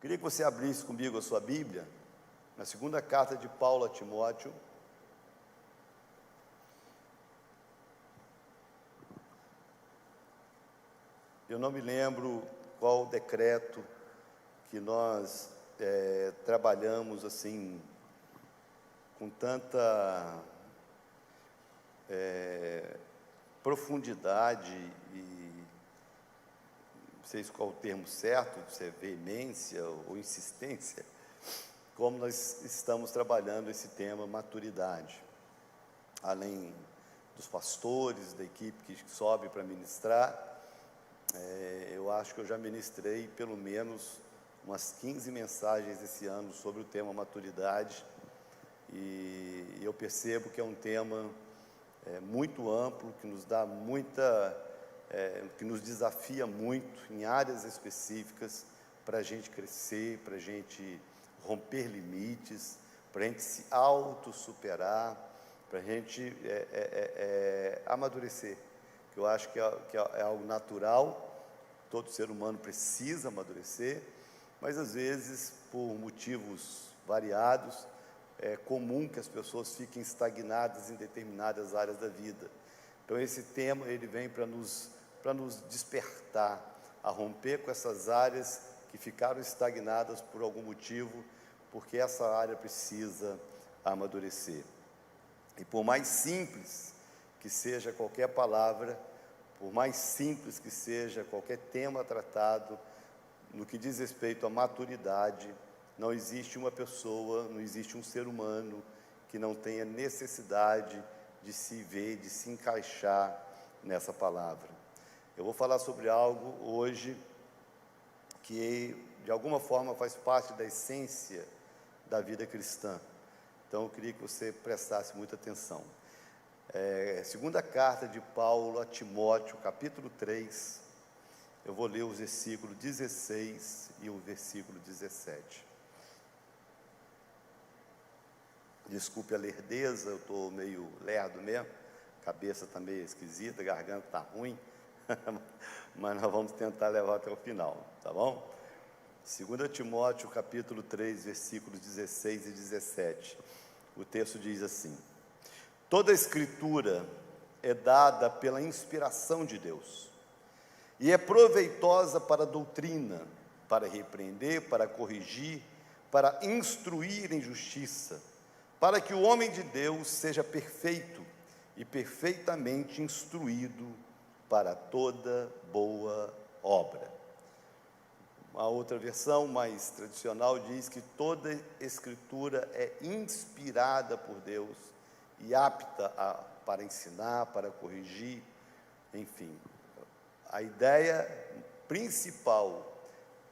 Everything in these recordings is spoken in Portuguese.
Queria que você abrisse comigo a sua Bíblia, na segunda carta de Paulo a Timóteo. Eu não me lembro qual decreto que nós trabalhamos assim, com tanta profundidade e, não sei qual o termo certo, se é veemência ou insistência, como nós estamos trabalhando esse tema maturidade. Além dos pastores, da equipe que sobe para ministrar, eu acho que eu já ministrei pelo menos umas 15 mensagens esse ano sobre o tema maturidade, e eu percebo que é um tema muito amplo, que nos dá que nos desafia muito em áreas específicas para a gente crescer, para a gente romper limites, para a gente se auto-superar, para a gente amadurecer, que eu acho que é algo natural. Todo ser humano precisa amadurecer, mas às vezes, por motivos variados, é comum que as pessoas fiquem estagnadas em determinadas áreas da vida. Então esse tema ele vem para nos despertar, a romper com essas áreas que ficaram estagnadas por algum motivo, porque essa área precisa amadurecer. E por mais simples que seja qualquer palavra, por mais simples que seja qualquer tema tratado, no que diz respeito à maturidade, não existe uma pessoa, não existe um ser humano que não tenha necessidade de se ver, de se encaixar nessa palavra. Eu vou falar sobre algo hoje que, de alguma forma, faz parte da essência da vida cristã. Então, eu queria que você prestasse muita atenção. Segunda carta de Paulo a Timóteo, capítulo 3, eu vou ler os versículos 16 e o versículo 17. Desculpe a lerdeza, eu estou meio lerdo mesmo, a cabeça está meio esquisita, a garganta está ruim, mas nós vamos tentar levar até o final, tá bom? 2 Timóteo, capítulo 3, versículos 16 e 17, o texto diz assim: toda a Escritura é dada pela inspiração de Deus, e é proveitosa para a doutrina, para repreender, para corrigir, para instruir em justiça, para que o homem de Deus seja perfeito e perfeitamente instruído para toda boa obra. Uma outra versão mais tradicional diz que toda Escritura é inspirada por Deus e apta para ensinar, para corrigir, enfim. A ideia principal,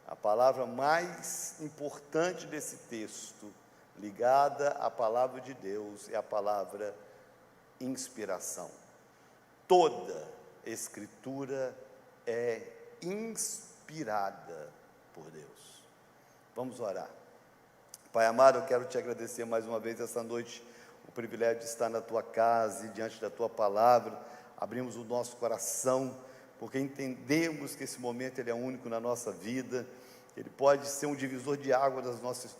a palavra mais importante desse texto, ligada à palavra de Deus, é a palavra inspiração. Toda Escritura é inspirada por Deus. Vamos orar. Pai amado, eu quero te agradecer mais uma vez essa noite, o privilégio de estar na tua casa e diante da tua palavra. Abrimos o nosso coração, porque entendemos que esse momento ele é único na nossa vida, ele pode ser um divisor de água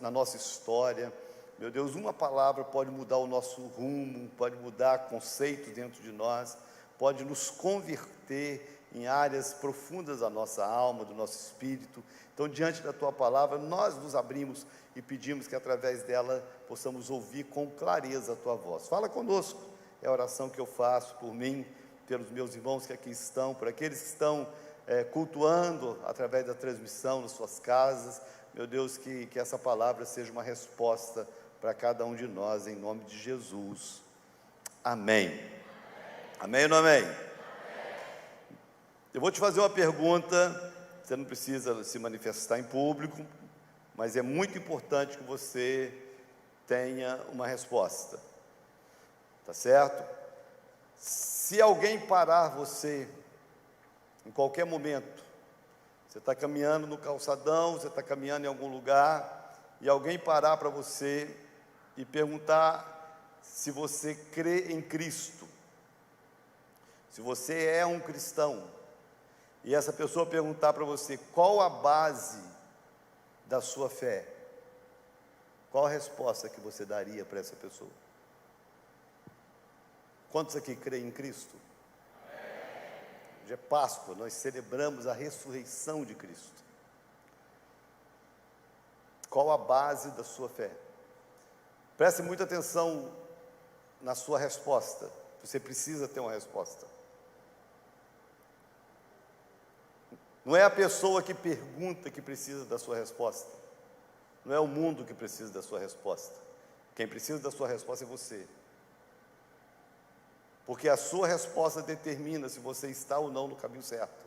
na nossa história. Meu Deus, uma palavra pode mudar o nosso rumo, pode mudar conceitos dentro de nós, pode nos converter em áreas profundas da nossa alma, do nosso espírito. Então, diante da tua palavra, nós nos abrimos e pedimos que através dela possamos ouvir com clareza a tua voz. Fala conosco, é a oração que eu faço por mim, pelos meus irmãos que aqui estão, por aqueles que estão cultuando através da transmissão nas suas casas. Meu Deus, que essa palavra seja uma resposta para cada um de nós, em nome de Jesus. Amém. Amém ou não amém? Eu vou te fazer uma pergunta, você não precisa se manifestar em público, mas é muito importante que você tenha uma resposta, tá certo? Se alguém parar você, em qualquer momento, você está caminhando no calçadão, você está caminhando em algum lugar, e alguém parar para você e perguntar se você crê em Cristo, se você é um cristão, e essa pessoa perguntar para você qual a base da sua fé, qual a resposta que você daria para essa pessoa? Quantos aqui creem em Cristo? Hoje é Páscoa, nós celebramos a ressurreição de Cristo. Qual a base da sua fé? Preste muita atenção na sua resposta. Você precisa ter uma resposta. Não é a pessoa que pergunta que precisa da sua resposta. Não é o mundo que precisa da sua resposta. Quem precisa da sua resposta é você. Porque a sua resposta determina se você está ou não no caminho certo,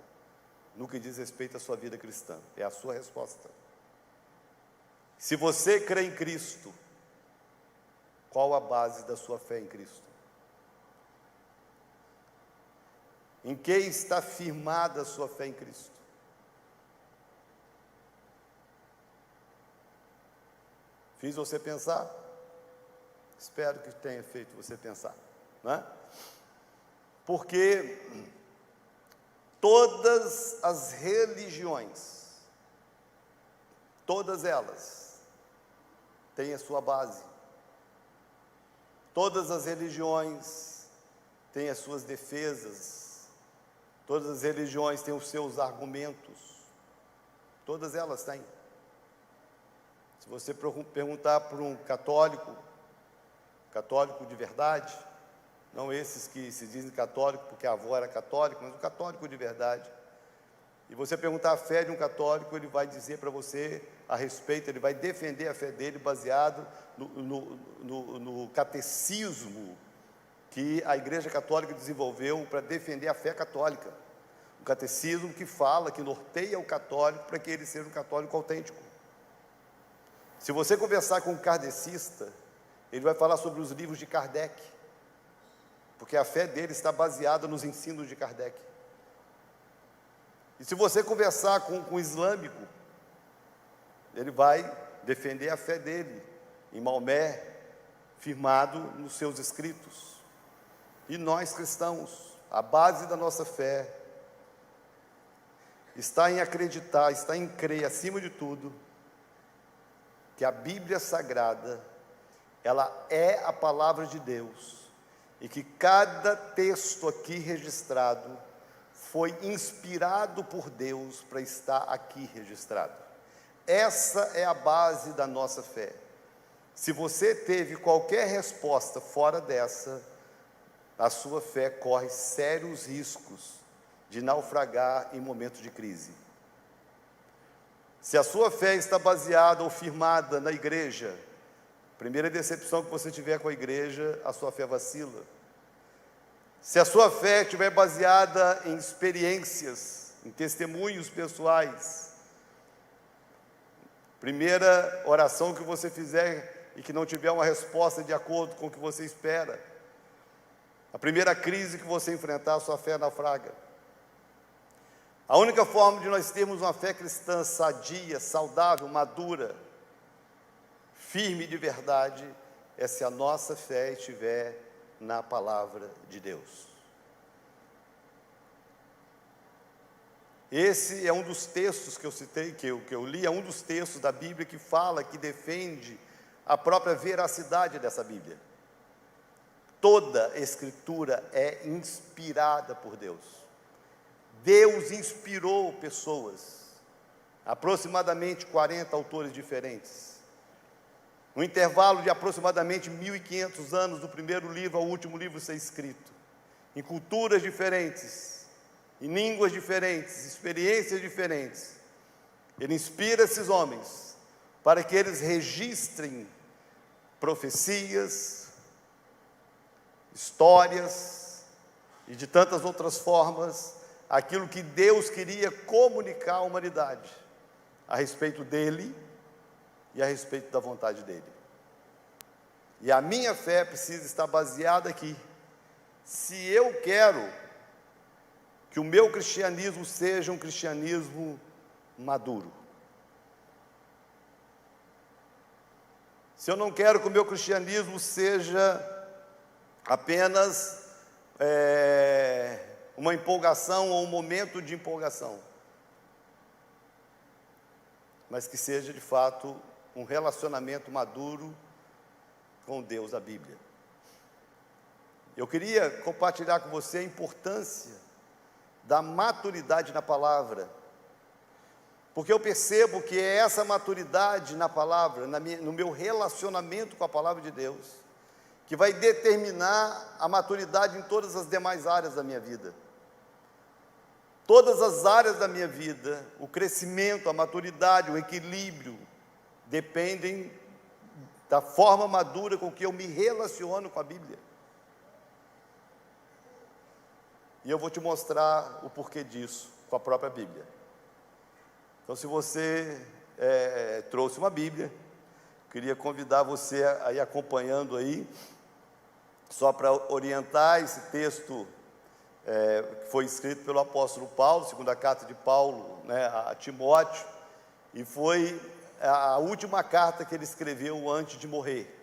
no que diz respeito à sua vida cristã. É a sua resposta. Se você crê em Cristo, qual a base da sua fé em Cristo? Em que está firmada a sua fé em Cristo? Fiz você pensar? Espero que tenha feito você pensar, não é? Porque todas as religiões, todas elas, têm a sua base. Todas as religiões têm as suas defesas. Todas as religiões têm os seus argumentos. Todas elas têm. Se você perguntar para um católico de verdade, não esses que se dizem católico porque a avó era católica, mas um católico de verdade, e você perguntar a fé de um católico, ele vai dizer para você a respeito, ele vai defender a fé dele baseado no catecismo que a Igreja Católica desenvolveu para defender a fé católica. Um catecismo que fala, que norteia o católico para que ele seja um católico autêntico. Se você conversar com um kardecista, ele vai falar sobre os livros de Kardec, porque a fé dele está baseada nos ensinos de Kardec. E se você conversar com um islâmico, ele vai defender a fé dele em Maomé, firmado nos seus escritos. E nós cristãos, a base da nossa fé está em acreditar, está em crer, acima de tudo, que a Bíblia Sagrada, ela é a palavra de Deus, e que cada texto aqui registrado foi inspirado por Deus para estar aqui registrado. Essa é a base da nossa fé. Se você teve qualquer resposta fora dessa, a sua fé corre sérios riscos de naufragar em momentos de crise. Se a sua fé está baseada ou firmada na igreja, primeira decepção que você tiver com a igreja, a sua fé vacila. Se a sua fé estiver baseada em experiências, em testemunhos pessoais, primeira oração que você fizer e que não tiver uma resposta de acordo com o que você espera, a primeira crise que você enfrentar, a sua fé naufraga. A única forma de nós termos uma fé cristã sadia, saudável, madura, firme de verdade, é se a nossa fé estiver na palavra de Deus. Esse é um dos textos que eu citei, que eu li, é um dos textos da Bíblia que fala, que defende a própria veracidade dessa Bíblia. Toda a Escritura é inspirada por Deus. Deus inspirou pessoas, aproximadamente 40 autores diferentes, no intervalo de aproximadamente 1.500 anos, do primeiro livro ao último livro ser escrito, em culturas diferentes, em línguas diferentes, experiências diferentes. Ele inspira esses homens para que eles registrem profecias, histórias e de tantas outras formas, aquilo que Deus queria comunicar à humanidade, a respeito dele e a respeito da vontade dele. E a minha fé precisa estar baseada aqui. Se eu quero que o meu cristianismo seja um cristianismo maduro, se eu não quero que o meu cristianismo seja apenas uma empolgação ou um momento de empolgação, mas que seja de fato um relacionamento maduro com Deus, a Bíblia. Eu queria compartilhar com você a importância da maturidade na palavra, porque eu percebo que é essa maturidade na palavra, no meu relacionamento com a palavra de Deus, que vai determinar a maturidade em todas as demais áreas da minha vida. Todas as áreas da minha vida, o crescimento, a maturidade, o equilíbrio, dependem da forma madura com que eu me relaciono com a Bíblia. E eu vou te mostrar o porquê disso com a própria Bíblia. Então, se você trouxe uma Bíblia, queria convidar você a ir acompanhando aí, só para orientar esse texto que foi escrito pelo apóstolo Paulo, segunda carta de Paulo, né, a Timóteo, e foi a última carta que ele escreveu antes de morrer.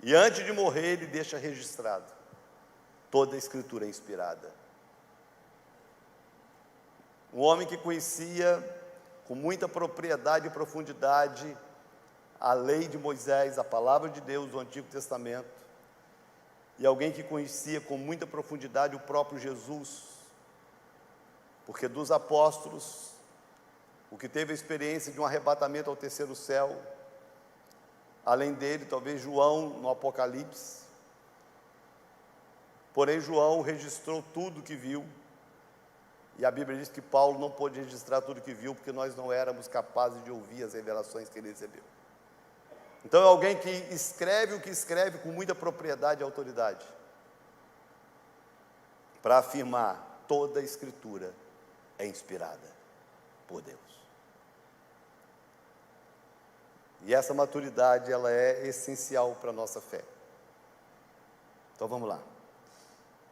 E antes de morrer, ele deixa registrado: toda a Escritura é inspirada. Um homem que conhecia com muita propriedade e profundidade a lei de Moisés, a palavra de Deus do Antigo Testamento, e alguém que conhecia com muita profundidade o próprio Jesus, porque dos apóstolos, o que teve a experiência de um arrebatamento ao terceiro céu, além dele, talvez João no Apocalipse, porém João registrou tudo que viu, e a Bíblia diz que Paulo não pôde registrar tudo que viu, porque nós não éramos capazes de ouvir as revelações que ele recebeu. Então é alguém que escreve o que escreve com muita propriedade e autoridade, para afirmar: toda a Escritura é inspirada por Deus. E essa maturidade, ela é essencial para a nossa fé. Então vamos lá.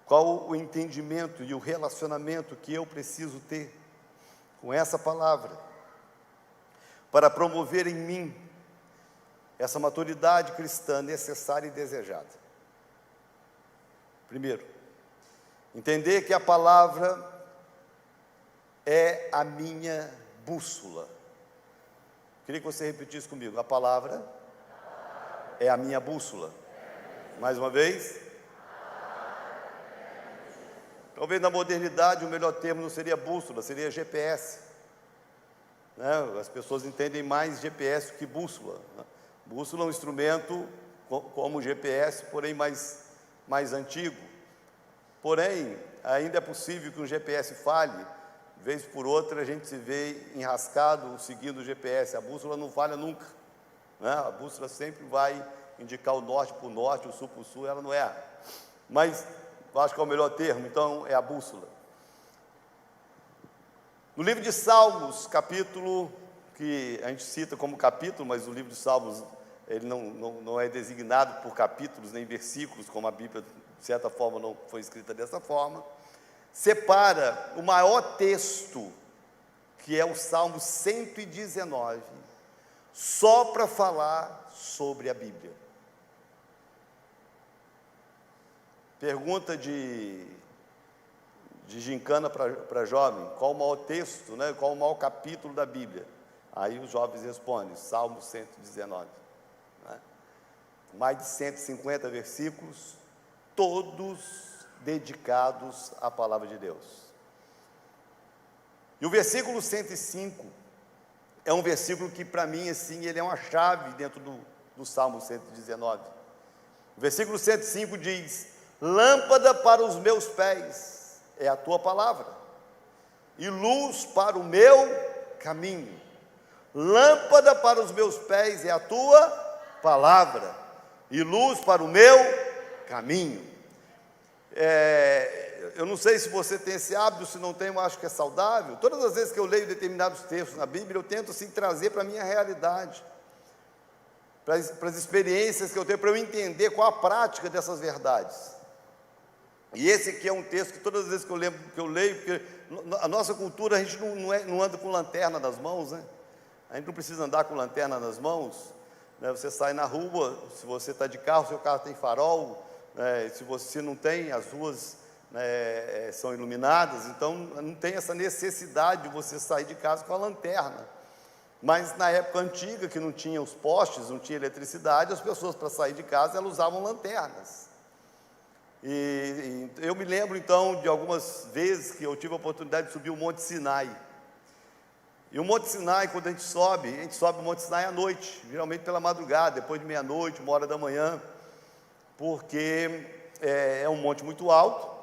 Qual o entendimento e o relacionamento que eu preciso ter com essa palavra, para promover em mim essa maturidade cristã necessária e desejada? Primeiro, entender que a palavra é a minha bússola. Queria que você repetisse comigo: a palavra é a minha bússola. Mais uma vez. Talvez na modernidade o melhor termo não seria bússola, seria GPS, né? As pessoas entendem mais GPS do que bússola, né? Bússola é um instrumento como o GPS, porém mais antigo. Porém, ainda é possível que um GPS falhe. De vez por outra a gente se vê enrascado seguindo o GPS. A bússola não falha nunca, né? A bússola sempre vai indicar o norte para o norte, o sul para o sul, ela não erra. Mas eu acho que é o melhor termo, então é a bússola. No livro de Salmos, capítulo que a gente cita como capítulo, mas o livro de Salmos ele não é designado por capítulos nem versículos, como a Bíblia, de certa forma, não foi escrita dessa forma, separa o maior texto, que é o Salmo 119, só para falar sobre a Bíblia. Pergunta de gincana para jovem: qual o maior texto, né? Qual o maior capítulo da Bíblia? Aí os jovens respondem: Salmo 119. Né? Mais de 150 versículos, todos dedicados à palavra de Deus. E o versículo 105 é um versículo que, para mim, assim, ele é uma chave dentro do Salmo 119. O versículo 105 diz: lâmpada para os meus pés é a tua palavra, e luz para o meu caminho. Lâmpada para os meus pés é a tua palavra, e luz para o meu caminho. Eu não sei se você tem esse hábito, se não tem, eu acho que é saudável. Todas as vezes que eu leio determinados textos na Bíblia, eu tento assim trazer para a minha realidade, para as experiências que eu tenho, para eu entender qual a prática dessas verdades. E esse aqui é um texto que todas as vezes que eu leio, porque a nossa cultura, a gente não anda com lanterna nas mãos, né? A gente não precisa andar com lanterna nas mãos, né? Você sai na rua, se você está de carro, seu carro tem farol, né? Se você não tem, as ruas né, são iluminadas, então não tem essa necessidade de você sair de casa com a lanterna. Mas na época antiga, que não tinha os postes, não tinha eletricidade, as pessoas, para sair de casa, elas usavam lanternas. E eu me lembro então de algumas vezes que eu tive a oportunidade de subir o Monte Sinai. E o Monte Sinai, quando a gente sobe o Monte Sinai à noite, geralmente pela madrugada, depois de meia-noite, 1h, porque é um monte muito alto.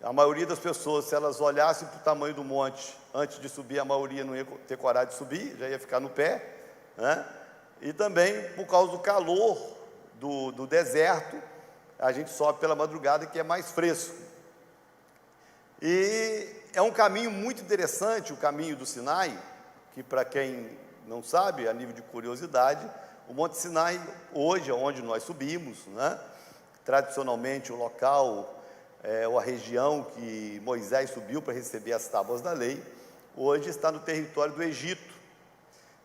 A maioria das pessoas, se elas olhassem para o tamanho do monte antes de subir, a maioria não ia ter coragem de subir, já ia ficar no pé, né? E também por causa do calor do deserto, a gente sobe pela madrugada, que é mais fresco. E é um caminho muito interessante, o caminho do Sinai, que, para quem não sabe, a nível de curiosidade, o Monte Sinai hoje é onde nós subimos, né? Tradicionalmente o local, ou a região que Moisés subiu para receber as tábuas da lei, hoje está no território do Egito,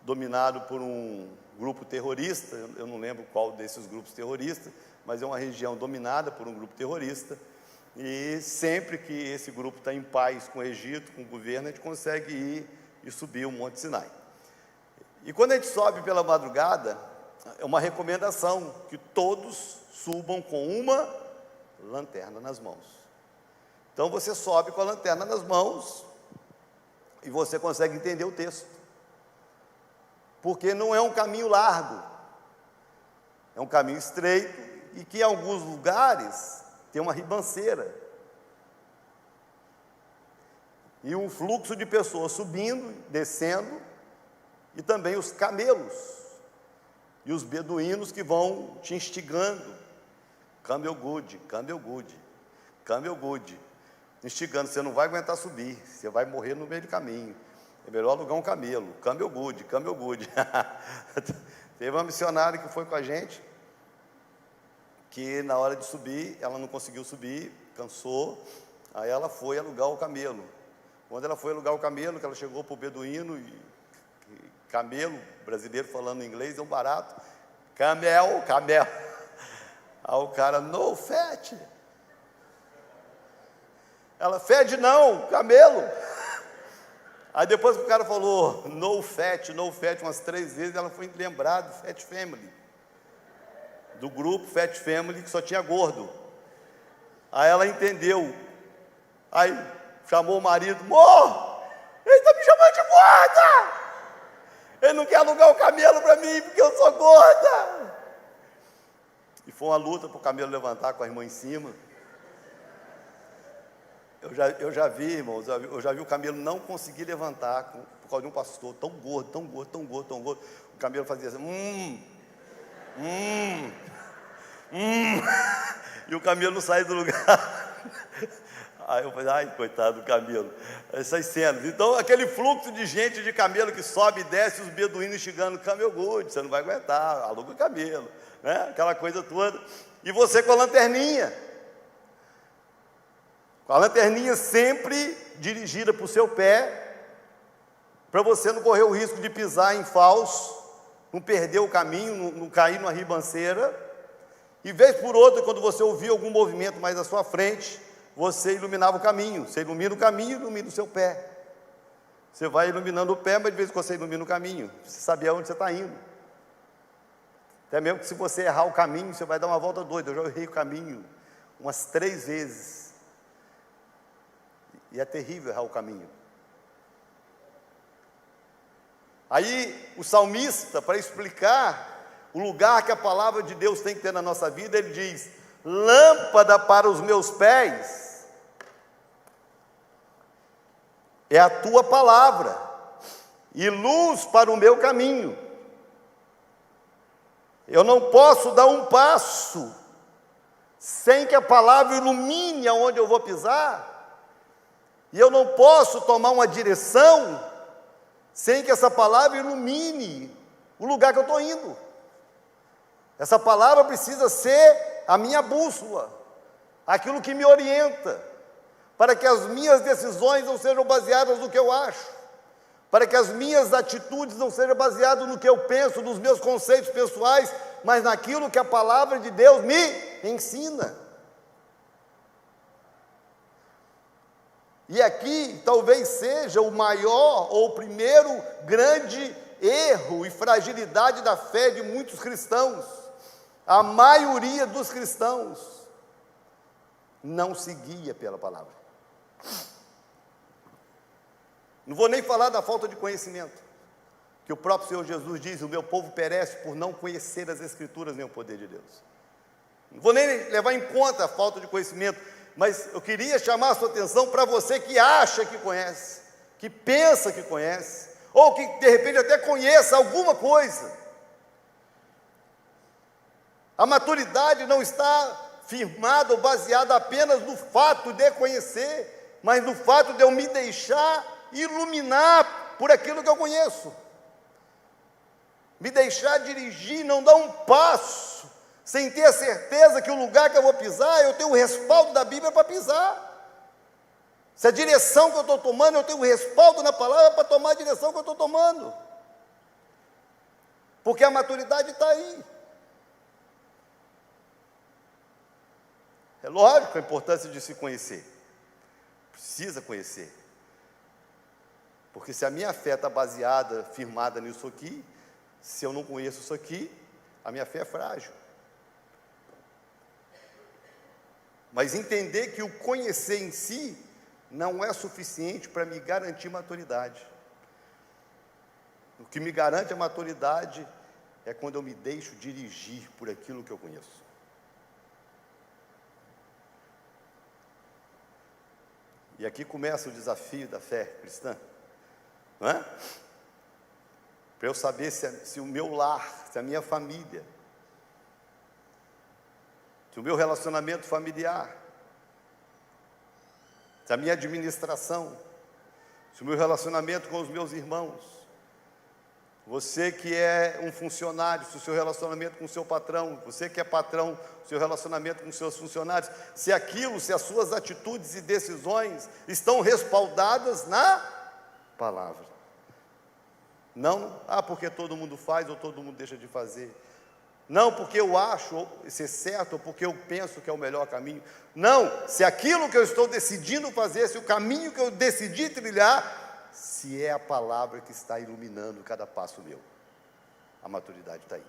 dominado por um grupo terrorista. Eu não lembro qual desses grupos terroristas, mas é uma região dominada por um grupo terrorista, e sempre que esse grupo está em paz com o Egito, com o governo, a gente consegue ir e subir o Monte Sinai. E quando a gente sobe pela madrugada, é uma recomendação que todos subam com uma lanterna nas mãos. Então você sobe com a lanterna nas mãos e você consegue entender o texto, porque não é um caminho largo, é um caminho estreito e que em alguns lugares tem uma ribanceira e um fluxo de pessoas subindo, descendo, e também os camelos e os beduínos que vão te instigando, camel good, camel good, camel good, instigando. Você não vai aguentar subir, você vai morrer no meio do caminho, é melhor alugar um camelo, camel good, camel good. Teve uma missionária que foi com a gente, que na hora de subir, ela não conseguiu subir, cansou, aí ela foi alugar o camelo. Quando ela foi alugar o camelo, que ela chegou para o beduíno, e camelo, brasileiro falando inglês, é um barato, camel, camel. Aí o cara, no fat. Ela, fede não, camelo. Aí depois que o cara falou, no fat, umas 3 vezes, ela foi lembrar do Fat Family, do grupo Fat Family, que só tinha gordo. Aí ela entendeu, aí chamou o marido, amor, ele está me chamando de gorda, ele não quer alugar o camelo para mim, porque eu sou gorda. E foi uma luta para o camelo levantar com a irmã em cima. Eu já vi, irmãos, eu já vi o camelo não conseguir levantar por causa de um pastor tão gordo, tão gordo, tão gordo, tão gordo. O camelo fazia assim, e o camelo não sai do lugar. Aí eu falei, ai, coitado do camelo. Essas cenas. Então, aquele fluxo de gente de camelo que sobe e desce, os beduínos chegando, camel good, você não vai aguentar, aluga o camelo, né? Aquela coisa toda. E você com a lanterninha. Com a lanterninha sempre dirigida para o seu pé, para você não correr o risco de pisar em falso, não perder o caminho, não cair numa ribanceira. E vez por outra, quando você ouvir algum movimento mais à sua frente, você iluminava o caminho. Você ilumina o caminho, ilumina o seu pé. Você vai iluminando o pé, mas de vez em quando você ilumina o caminho, você sabe aonde você está indo. Até mesmo que se você errar o caminho, você vai dar uma volta doida. Eu já errei o caminho umas 3 vezes. E é terrível errar o caminho. Aí o salmista, para explicar o lugar que a palavra de Deus tem que ter na nossa vida, ele diz, lâmpada para os meus pés é a tua palavra, e luz para o meu caminho. Eu não posso dar um passo sem que a palavra ilumine aonde eu vou pisar, e eu não posso tomar uma direção sem que essa palavra ilumine o lugar que eu estou indo. Essa palavra precisa ser a minha bússola, aquilo que me orienta, para que as minhas decisões não sejam baseadas no que eu acho, para que as minhas atitudes não sejam baseadas no que eu penso, nos meus conceitos pessoais, mas naquilo que a palavra de Deus me ensina. E aqui talvez seja o maior ou o primeiro grande erro e fragilidade da fé de muitos cristãos. A maioria dos cristãos não se guia pela palavra. Não vou nem falar da falta de conhecimento, que o próprio Senhor Jesus diz: o meu povo perece por não conhecer as Escrituras nem o poder de Deus. Não vou nem levar em conta a falta de conhecimento, mas eu queria chamar a sua atenção para você que acha que conhece, que pensa que conhece, ou que de repente até conheça alguma coisa. A maturidade não está firmada ou baseada apenas no fato de conhecer, mas no fato de eu me deixar iluminar por aquilo que eu conheço. Me deixar dirigir, não dar um passo sem ter a certeza que o lugar que eu vou pisar, eu tenho o respaldo da Bíblia para pisar. Se a direção que eu estou tomando, eu tenho o respaldo na palavra para tomar a direção que eu estou tomando. Porque a maturidade está aí. É lógico a importância de se conhecer. Precisa conhecer. Porque se a minha fé está baseada, firmada nisso aqui, se eu não conheço isso aqui, a minha fé é frágil. Mas entender que o conhecer em si não é suficiente para me garantir maturidade. O que me garante a maturidade é quando eu me deixo dirigir por aquilo que eu conheço. E aqui começa o desafio da fé cristã, não é? Para eu saber se o meu lar, se a minha família, se o meu relacionamento familiar, se a minha administração, se o meu relacionamento com os meus irmãos, você que é um funcionário, se o seu relacionamento com o seu patrão, você que é patrão, o seu relacionamento com os seus funcionários, se as suas atitudes e decisões estão respaldadas na palavra. Não, porque todo mundo faz ou todo mundo deixa de fazer. Não porque eu acho ser certo ou porque eu penso que é o melhor caminho. Não, se aquilo que eu estou decidindo fazer, se o caminho que eu decidi trilhar, se é a palavra que está iluminando cada passo meu. A maturidade está aí.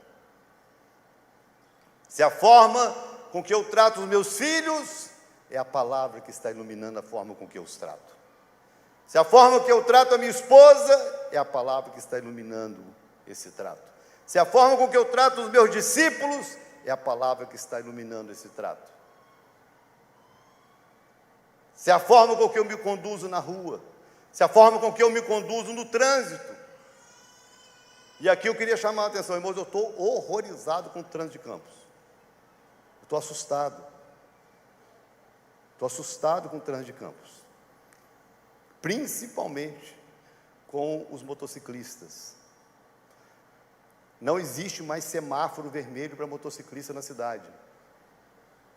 Se a forma com que eu trato os meus filhos, é a palavra que está iluminando a forma com que eu os trato. Se a forma que eu trato a minha esposa, é a palavra que está iluminando esse trato. Se a forma com que eu trato os meus discípulos, é a palavra que está iluminando esse trato. Se a forma com que eu me conduzo na rua, se a forma com que eu me conduzo no trânsito. E aqui eu queria chamar a atenção, irmãos, eu estou horrorizado com o trânsito de Campos. Eu estou assustado. Estou assustado com o trânsito de Campos. Principalmente com os motociclistas. Não existe mais semáforo vermelho para motociclista na cidade.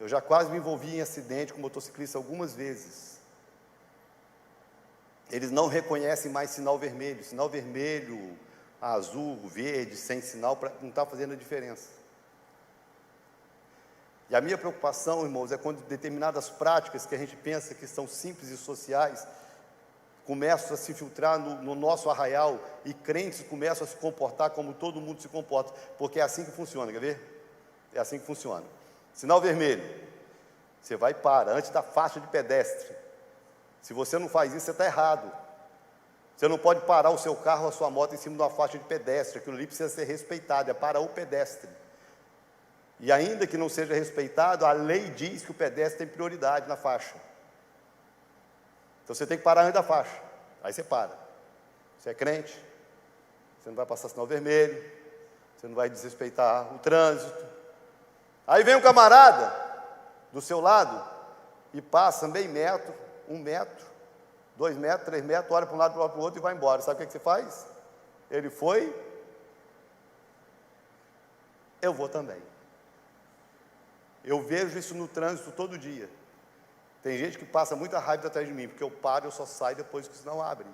Eu já quase me envolvi em acidente com motociclista algumas vezes. Eles não reconhecem mais sinal vermelho. Sinal vermelho, azul, verde, sem sinal, não está fazendo a diferença. E a minha preocupação, irmãos, é quando determinadas práticas que a gente pensa que são simples e sociais, começam a se filtrar no nosso arraial e crentes começam a se comportar como todo mundo se comporta, porque é assim que funciona, quer ver? É assim que funciona. Sinal vermelho, você vai e para, antes da faixa de pedestre. Se você não faz isso, você está errado. Você não pode parar o seu carro ou a sua moto em cima de uma faixa de pedestre, aquilo ali precisa ser respeitado, é para o pedestre. E ainda que não seja respeitado, a lei diz que o pedestre tem prioridade na faixa. Então você tem que parar antes da faixa, aí você para. Você é crente, você não vai passar sinal vermelho, você não vai desrespeitar o trânsito. Aí vem um camarada do seu lado e passa meio metro, 1 metro, 2 metros, 3 metros, olha para um lado, olha para o outro e vai embora. Sabe o que você faz? Ele foi, eu vou também. Eu vejo isso no trânsito todo dia. Tem gente que passa muita raiva atrás de mim, porque eu paro, eu só saio depois que o sinal abre.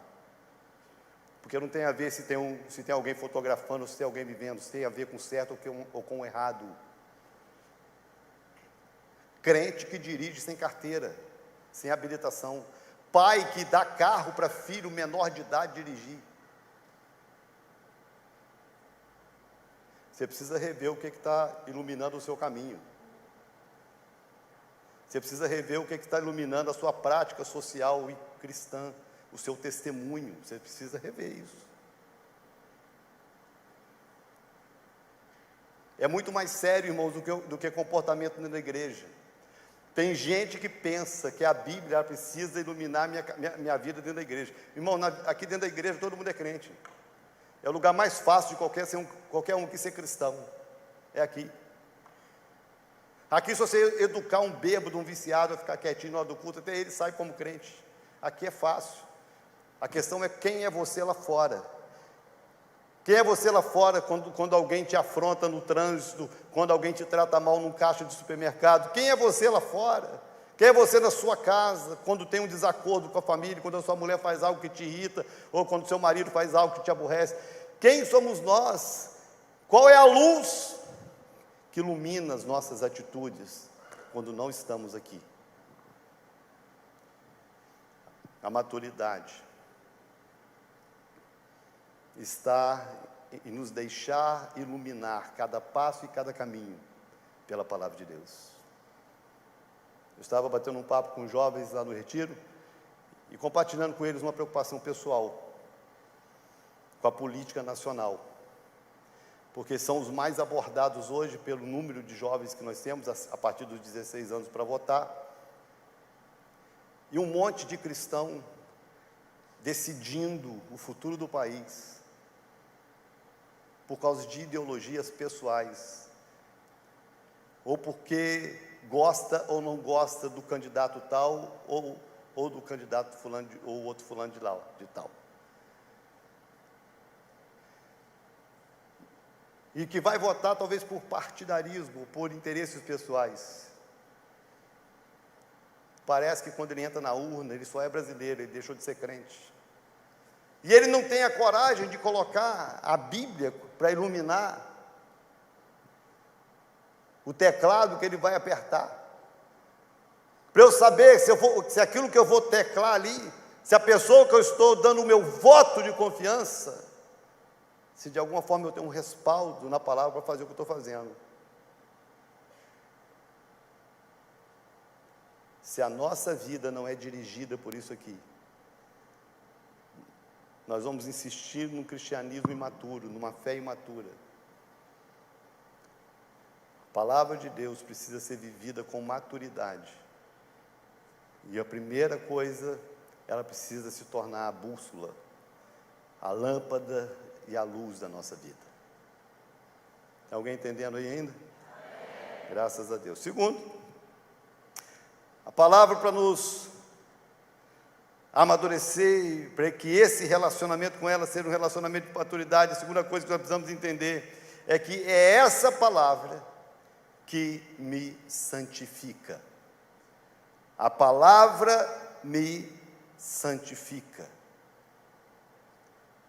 Porque não tem a ver se tem alguém fotografando, se tem alguém vivendo, se tem a ver com certo ou com errado. Crente que dirige sem carteira, sem habilitação, pai que dá carro para filho menor de idade dirigir. Você precisa rever o que está iluminando o seu caminho. Você precisa rever o que está iluminando a sua prática social e cristã, o seu testemunho. Você precisa rever isso. É muito mais sério, irmãos, do que comportamento dentro da igreja. Tem gente que pensa que a Bíblia precisa iluminar minha vida dentro da igreja. Irmão, aqui dentro da igreja todo mundo é crente. É o lugar mais fácil de qualquer um que ser cristão. É aqui. Aqui, se você educar um bêbado, um viciado, a ficar quietinho na hora do culto, até ele sai como crente. Aqui é fácil. A questão é quem é você lá fora. Quem é você lá fora quando alguém te afronta no trânsito, quando alguém te trata mal num caixa de supermercado? Quem é você lá fora? Quem é você na sua casa, quando tem um desacordo com a família, quando a sua mulher faz algo que te irrita, ou quando o seu marido faz algo que te aborrece? Quem somos nós? Qual é a luz que ilumina as nossas atitudes quando não estamos aqui? A maturidade está em nos deixar iluminar cada passo e cada caminho pela palavra de Deus. Eu estava batendo um papo com jovens lá no retiro e compartilhando com eles uma preocupação pessoal com a política nacional, porque são os mais abordados hoje pelo número de jovens que nós temos a partir dos 16 anos para votar, e um monte de cristão decidindo o futuro do país por causa de ideologias pessoais, ou porque gosta ou não gosta do candidato tal, ou do candidato fulano, ou outro fulano de tal. E que vai votar talvez por partidarismo, por interesses pessoais. Parece que quando ele entra na urna, ele só é brasileiro, ele deixou de ser crente. E ele não tem a coragem de colocar a Bíblia para iluminar o teclado que ele vai apertar. Para eu saber se aquilo que eu vou teclar ali, se a pessoa que eu estou dando o meu voto de confiança, se de alguma forma eu tenho um respaldo na palavra para fazer o que eu estou fazendo. Se a nossa vida não é dirigida por isso aqui, nós vamos insistir num cristianismo imaturo, numa fé imatura. A palavra de Deus precisa ser vivida com maturidade. E a primeira coisa, ela precisa se tornar a bússola, a lâmpada e a luz da nossa vida. Tem alguém entendendo aí ainda? Graças a Deus. Segundo, a palavra para nos amadurecer, para que esse relacionamento com ela seja um relacionamento de maturidade. A segunda coisa que nós precisamos entender é que é essa palavra que me santifica. A palavra me santifica.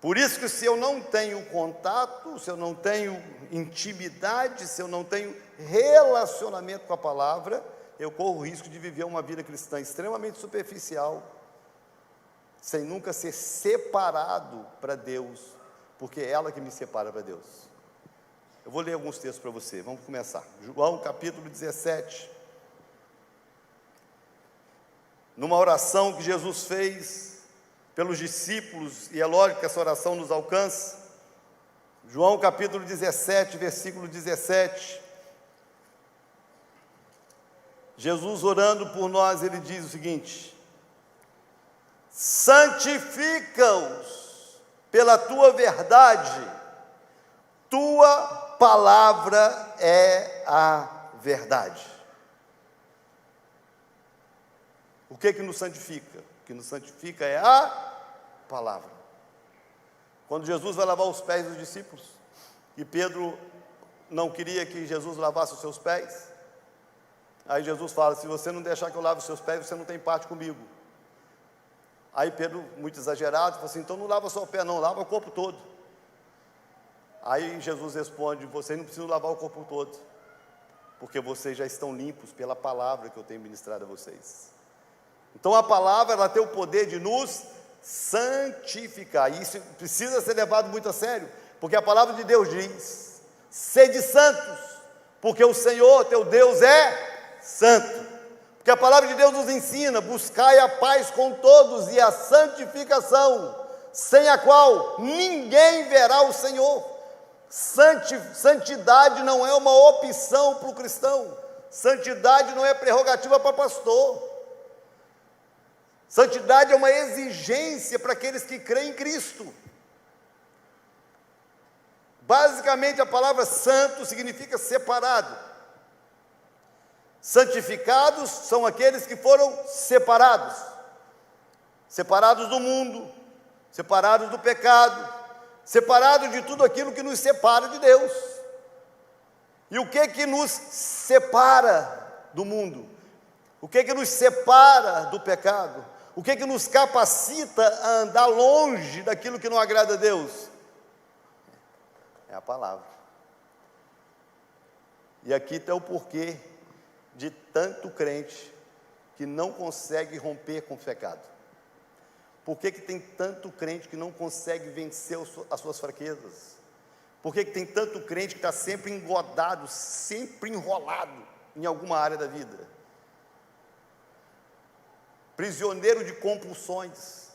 Por isso que se eu não tenho contato, se eu não tenho intimidade, se eu não tenho relacionamento com a palavra, eu corro o risco de viver uma vida cristã extremamente superficial, sem nunca ser separado para Deus, porque é ela que me separa para Deus. Eu vou ler alguns textos para você, vamos começar. João capítulo 17. Numa oração que Jesus fez pelos discípulos, e é lógico que essa oração nos alcança. João capítulo 17, versículo 17. Jesus orando por nós, ele diz o seguinte: santifica-os pela tua verdade, tua palavra é a verdade. O que nos santifica? O que nos santifica é a palavra. Quando Jesus vai lavar os pés dos discípulos, e Pedro não queria que Jesus lavasse os seus pés, aí Jesus fala: se você não deixar que eu lave os seus pés, você não tem parte comigo. Aí Pedro, muito exagerado, falou assim: então não lava só o pé não, lava o corpo todo. Aí Jesus responde: vocês não precisam lavar o corpo todo, porque vocês já estão limpos pela palavra que eu tenho ministrado a vocês. Então a palavra, ela tem o poder de nos santificar, e isso precisa ser levado muito a sério, porque a palavra de Deus diz: sede santos, porque o Senhor teu Deus é santo. Porque a palavra de Deus nos ensina: buscai a paz com todos e a santificação, sem a qual ninguém verá o Senhor. Santidade não é uma opção para o cristão, santidade não é prerrogativa para pastor, santidade é uma exigência para aqueles que creem em Cristo. Basicamente, a palavra santo significa separado. Santificados são aqueles que foram separados, separados do mundo, separados do pecado, separados de tudo aquilo que nos separa de Deus. E o que nos separa do mundo? O que nos separa do pecado? O que nos capacita a andar longe daquilo que não agrada a Deus? É a palavra. E aqui está o porquê de tanto crente que não consegue romper com o pecado. Por que tem tanto crente que não consegue vencer as suas fraquezas? Por que tem tanto crente que está sempre engodado, sempre enrolado em alguma área da vida? Prisioneiro de compulsões.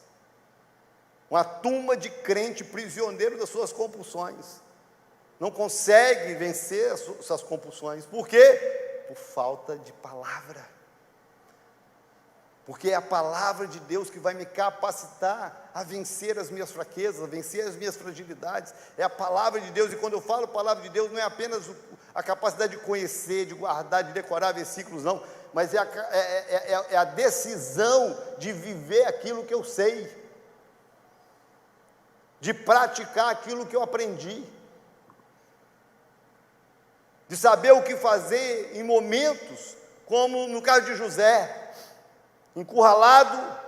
Uma turma de crente prisioneiro das suas compulsões. Não consegue vencer as suas compulsões. Por quê? Por falta de palavra. Porque é a palavra de Deus que vai me capacitar a vencer as minhas fraquezas, a vencer as minhas fragilidades. É a palavra de Deus, e quando eu falo palavra de Deus, não é apenas a capacidade de conhecer, de guardar, de decorar versículos, não, mas é a decisão de viver aquilo que eu sei, de praticar aquilo que eu aprendi, de saber o que fazer em momentos, como no caso de José, encurralado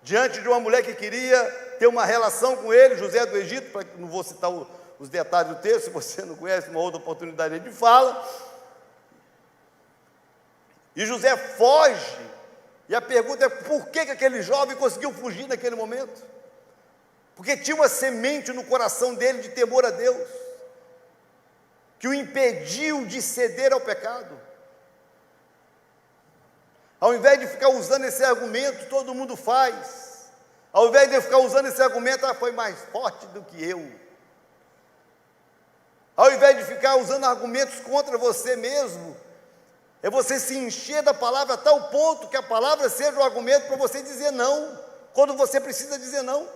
diante de uma mulher que queria ter uma relação com ele, José do Egito, não vou citar os detalhes do texto, se você não conhece, uma outra oportunidade de fala. E José foge, e a pergunta é: por que aquele jovem conseguiu fugir naquele momento? Porque tinha uma semente no coração dele de temor a Deus, que o impediu de ceder ao pecado. Ao invés de ficar usando esse argumento, todo mundo faz. Ao invés de ficar usando esse argumento: foi mais forte do que eu. Ao invés de ficar usando argumentos contra você mesmo, é você se encher da palavra a tal ponto que a palavra seja o argumento para você dizer não, quando você precisa dizer não.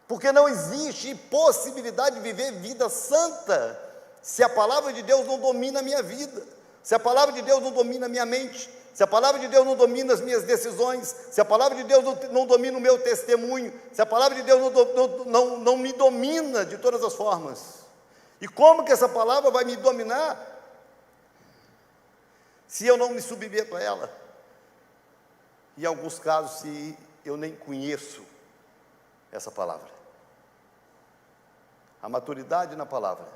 Porque não existe possibilidade de viver vida santa se a palavra de Deus não domina a minha vida. Se a palavra de Deus não domina a minha mente, se a palavra de Deus não domina as minhas decisões, se a palavra de Deus não domina o meu testemunho, se a palavra de Deus não me domina de todas as formas. E como que essa palavra vai me dominar se eu não me submeto a ela? Em alguns casos, se eu nem conheço essa palavra. A maturidade na palavra,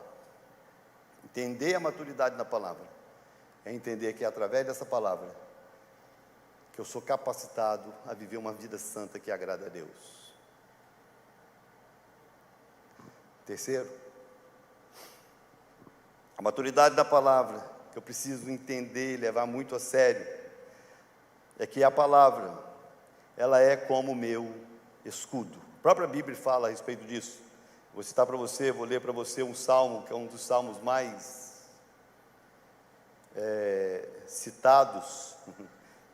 entender a maturidade na palavra, é entender que é através dessa palavra que eu sou capacitado a viver uma vida santa que agrada a Deus. Terceiro, a maturidade da palavra, que eu preciso entender e levar muito a sério, é que a palavra, ela é como o meu escudo. A própria Bíblia fala a respeito disso. Vou citar para você, vou ler para você um salmo, que é um dos salmos mais citados,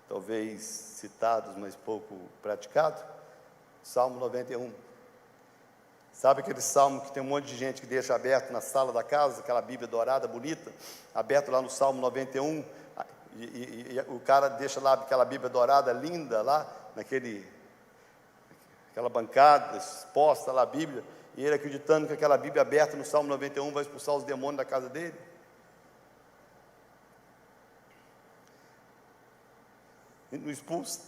talvez citados, mas pouco praticado. Salmo 91. Sabe aquele salmo que tem um monte de gente que deixa aberto na sala da casa, aquela Bíblia dourada, bonita, aberto lá no Salmo 91, e o cara deixa lá aquela Bíblia dourada, linda, lá, aquela bancada exposta lá a Bíblia, e ele acreditando que aquela Bíblia aberta no Salmo 91 vai expulsar os demônios da casa dele. E não expulsa.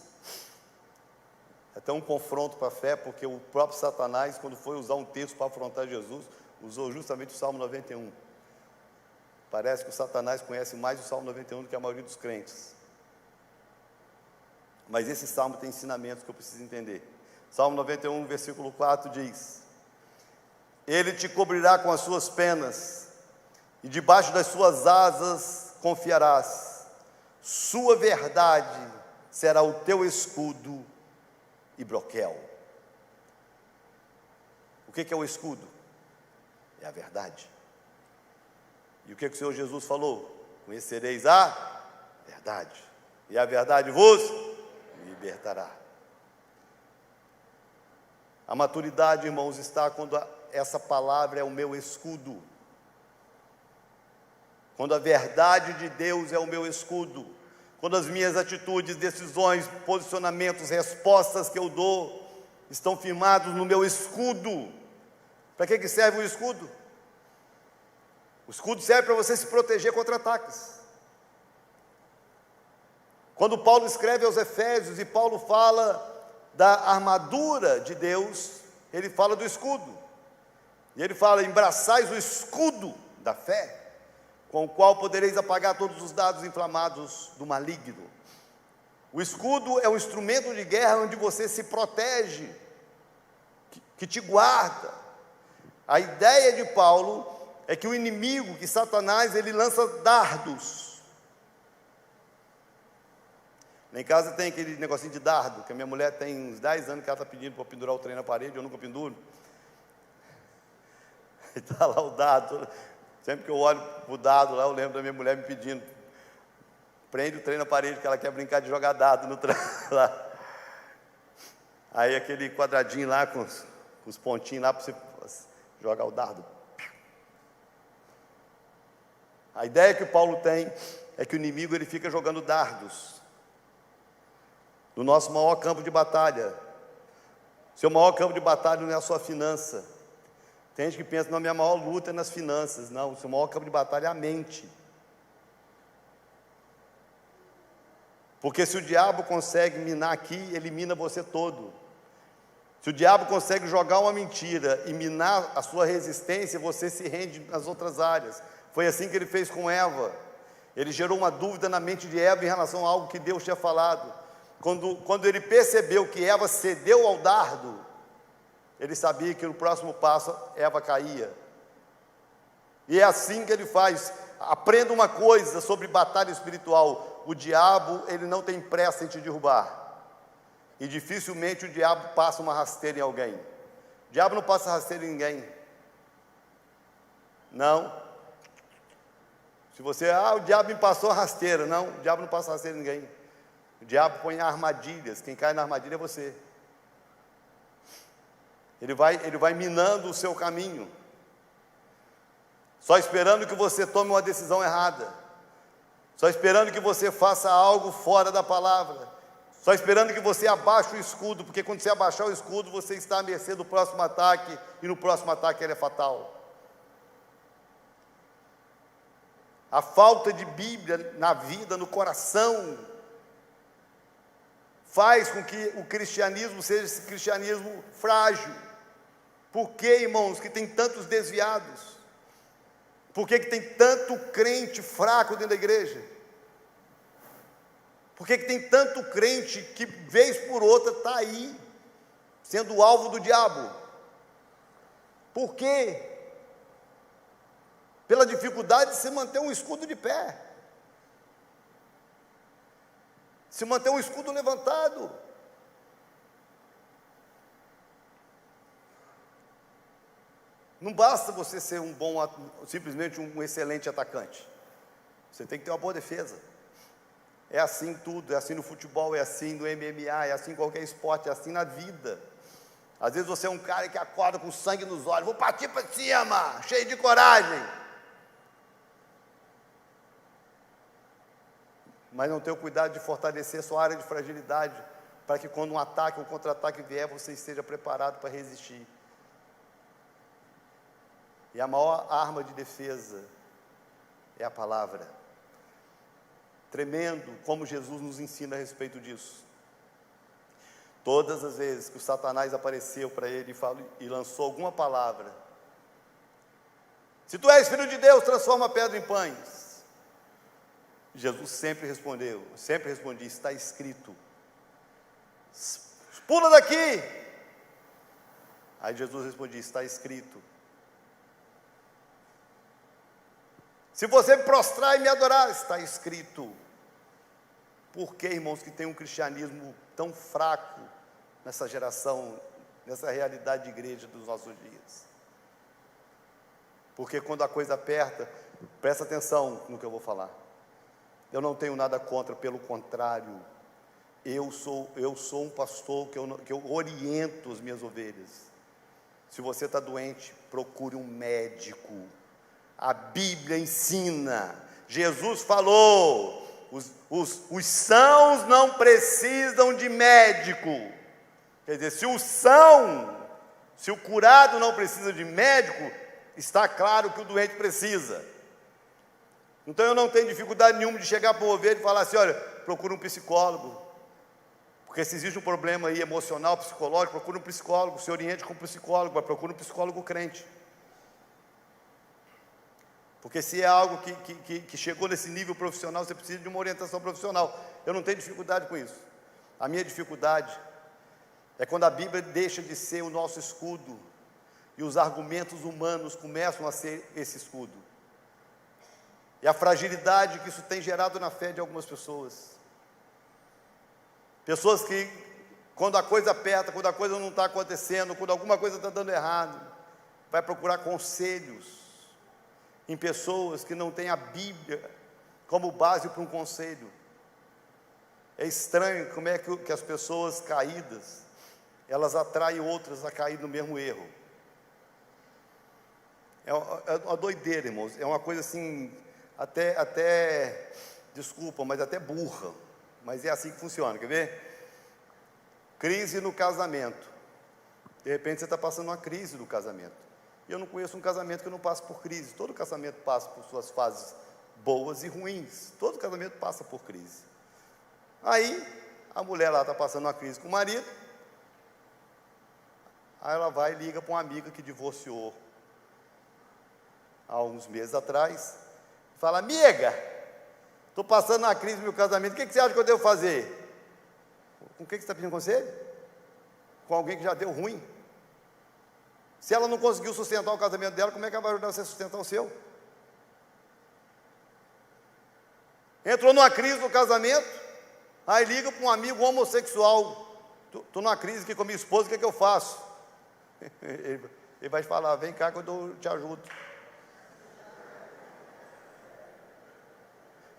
É até um confronto para a fé, porque o próprio Satanás, quando foi usar um texto para afrontar Jesus, usou justamente o Salmo 91. Parece que o Satanás conhece mais o Salmo 91 do que a maioria dos crentes. Mas esse salmo tem ensinamentos que eu preciso entender. Salmo 91, versículo 4 diz: Ele te cobrirá com as suas penas, e debaixo das suas asas confiarás. Sua verdade será o teu escudo e broquel. O que é o escudo? É a verdade. E o que o Senhor Jesus falou? Conhecereis a verdade, e a verdade vos libertará. A maturidade, irmãos, está quando essa palavra é o meu escudo. Quando a verdade de Deus é o meu escudo. Quando as minhas atitudes, decisões, posicionamentos, respostas que eu dou estão firmados no meu escudo. Para que serve o escudo? O escudo serve para você se proteger contra ataques. Quando Paulo escreve aos Efésios e Paulo fala da armadura de Deus, ele fala do escudo. E ele fala: embraçais o escudo da fé, com o qual podereis apagar todos os dardos inflamados do maligno. O escudo é um instrumento de guerra onde você se protege, que te guarda. A ideia de Paulo é que o inimigo, que Satanás, ele lança dardos. Lá em casa tem aquele negocinho de dardo, que a minha mulher tem uns 10 anos que ela está pedindo para eu pendurar o trem na parede, eu nunca penduro. E está lá o dado. Sempre que eu olho para o dado lá, eu lembro da minha mulher me pedindo: prende o trem na parede, que ela quer brincar de jogar dado no trem lá. Aí aquele quadradinho lá, com os pontinhos lá, para você jogar o dardo. A ideia que o Paulo tem é que o inimigo, ele fica jogando dardos no nosso maior campo de batalha. Seu maior campo de batalha não é a sua finança. Tem gente que pensa: não, minha maior luta é nas finanças. Não, o seu maior campo de batalha é a mente. Porque se o diabo consegue minar aqui, ele mina você todo. Se o diabo consegue jogar uma mentira e minar a sua resistência, você se rende nas outras áreas. Foi assim que ele fez com Eva. Ele gerou uma dúvida na mente de Eva em relação a algo que Deus tinha falado. Quando ele percebeu que Eva cedeu ao dardo, ele sabia que no próximo passo Eva caía. E é assim que ele faz. Aprenda uma coisa sobre batalha espiritual: o diabo, ele não tem pressa em te derrubar. E dificilmente o diabo passa uma rasteira em alguém. O diabo não passa rasteira em ninguém. Não. Se você, o diabo me passou a rasteira. Não, o diabo não passa rasteira em ninguém. O diabo põe armadilhas. Quem cai na armadilha é você. Ele vai minando o seu caminho, só esperando que você tome uma decisão errada, só esperando que você faça algo fora da palavra, só esperando que você abaixe o escudo, porque quando você abaixar o escudo, você está à mercê do próximo ataque, e no próximo ataque ele é fatal. A falta de Bíblia na vida, no coração, faz com que o cristianismo seja esse cristianismo frágil. Por que, irmãos, que tem tantos desviados? Por que tem tanto crente fraco dentro da igreja? Por que tem tanto crente que, vez por outra, está aí, sendo alvo do diabo? Por quê? Pela dificuldade de se manter um escudo de pé, se manter um escudo levantado. Não basta você ser simplesmente um excelente atacante. Você tem que ter uma boa defesa. É assim tudo, é assim no futebol, é assim no MMA, é assim em qualquer esporte, é assim na vida. Às vezes você é um cara que acorda com sangue nos olhos: vou partir para cima, cheio de coragem. Mas não tem o cuidado de fortalecer sua área de fragilidade, para que quando um ataque ou um contra-ataque vier, você esteja preparado para resistir. E a maior arma de defesa é a palavra. Tremendo como Jesus nos ensina a respeito disso. Todas as vezes que o Satanás apareceu para ele e lançou alguma palavra: se tu és filho de Deus, transforma a pedra em pães. Jesus sempre respondia: está escrito. Pula daqui. Aí Jesus respondia: está escrito. Se você me prostrar e me adorar, está escrito. Por que, irmãos, que tem um cristianismo tão fraco nessa geração, nessa realidade de igreja dos nossos dias? Porque quando a coisa aperta, presta atenção no que eu vou falar. Eu não tenho nada contra, pelo contrário, eu sou um pastor que eu oriento as minhas ovelhas. Se você está doente, procure um médico. A Bíblia ensina, Jesus falou, os sãos não precisam de médico. Quer dizer, se o curado não precisa de médico, está claro que o doente precisa. Então eu não tenho dificuldade nenhuma de chegar para o ovelha e falar assim: olha, procura um psicólogo. Porque se existe um problema aí emocional, psicológico, procura um psicólogo, se oriente com um psicólogo, mas procura um psicólogo crente. Porque se é algo que chegou nesse nível profissional, você precisa de uma orientação profissional. Eu não tenho dificuldade com isso. A minha dificuldade é quando a Bíblia deixa de ser o nosso escudo e os argumentos humanos começam a ser esse escudo. E a fragilidade que isso tem gerado na fé de algumas pessoas. Pessoas que, quando a coisa aperta, quando a coisa não está acontecendo, quando alguma coisa está dando errado, vai procurar conselhos em pessoas que não têm a Bíblia como base para um conselho. É estranho como é que as pessoas caídas, elas atraem outras a cair no mesmo erro. É uma doideira, irmãos, é uma coisa assim, até desculpa, mas até burra, mas é assim que funciona, quer ver? Crise no casamento. De repente você está passando uma crise no casamento. E eu não conheço um casamento que não passe por crise. Todo casamento passa por suas fases boas e ruins. Todo casamento passa por crise. Aí, a mulher lá está passando uma crise com o marido. Aí ela vai e liga para uma amiga que divorciou há uns meses atrás. Fala: amiga, estou passando uma crise no meu casamento, o que você acha que eu devo fazer? Com quem você está pedindo conselho? Com alguém que já deu ruim. Se ela não conseguiu sustentar o casamento dela, como é que ela vai ajudar você a sustentar o seu? Entrou numa crise no casamento, aí liga para um amigo homossexual: estou numa crise aqui com a minha esposa, o que eu faço? Ele vai te falar: vem cá que eu te ajudo.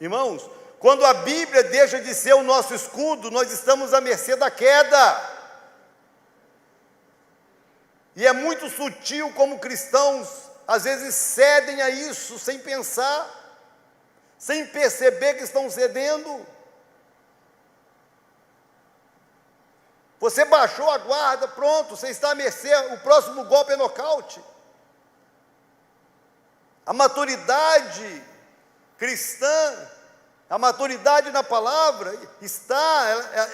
Irmãos, quando a Bíblia deixa de ser o nosso escudo, nós estamos à mercê da queda. E é muito sutil como cristãos, às vezes, cedem a isso, sem pensar, sem perceber que estão cedendo. Você baixou a guarda, pronto, você está à mercê, o próximo golpe é nocaute. A maturidade cristã, a maturidade na palavra,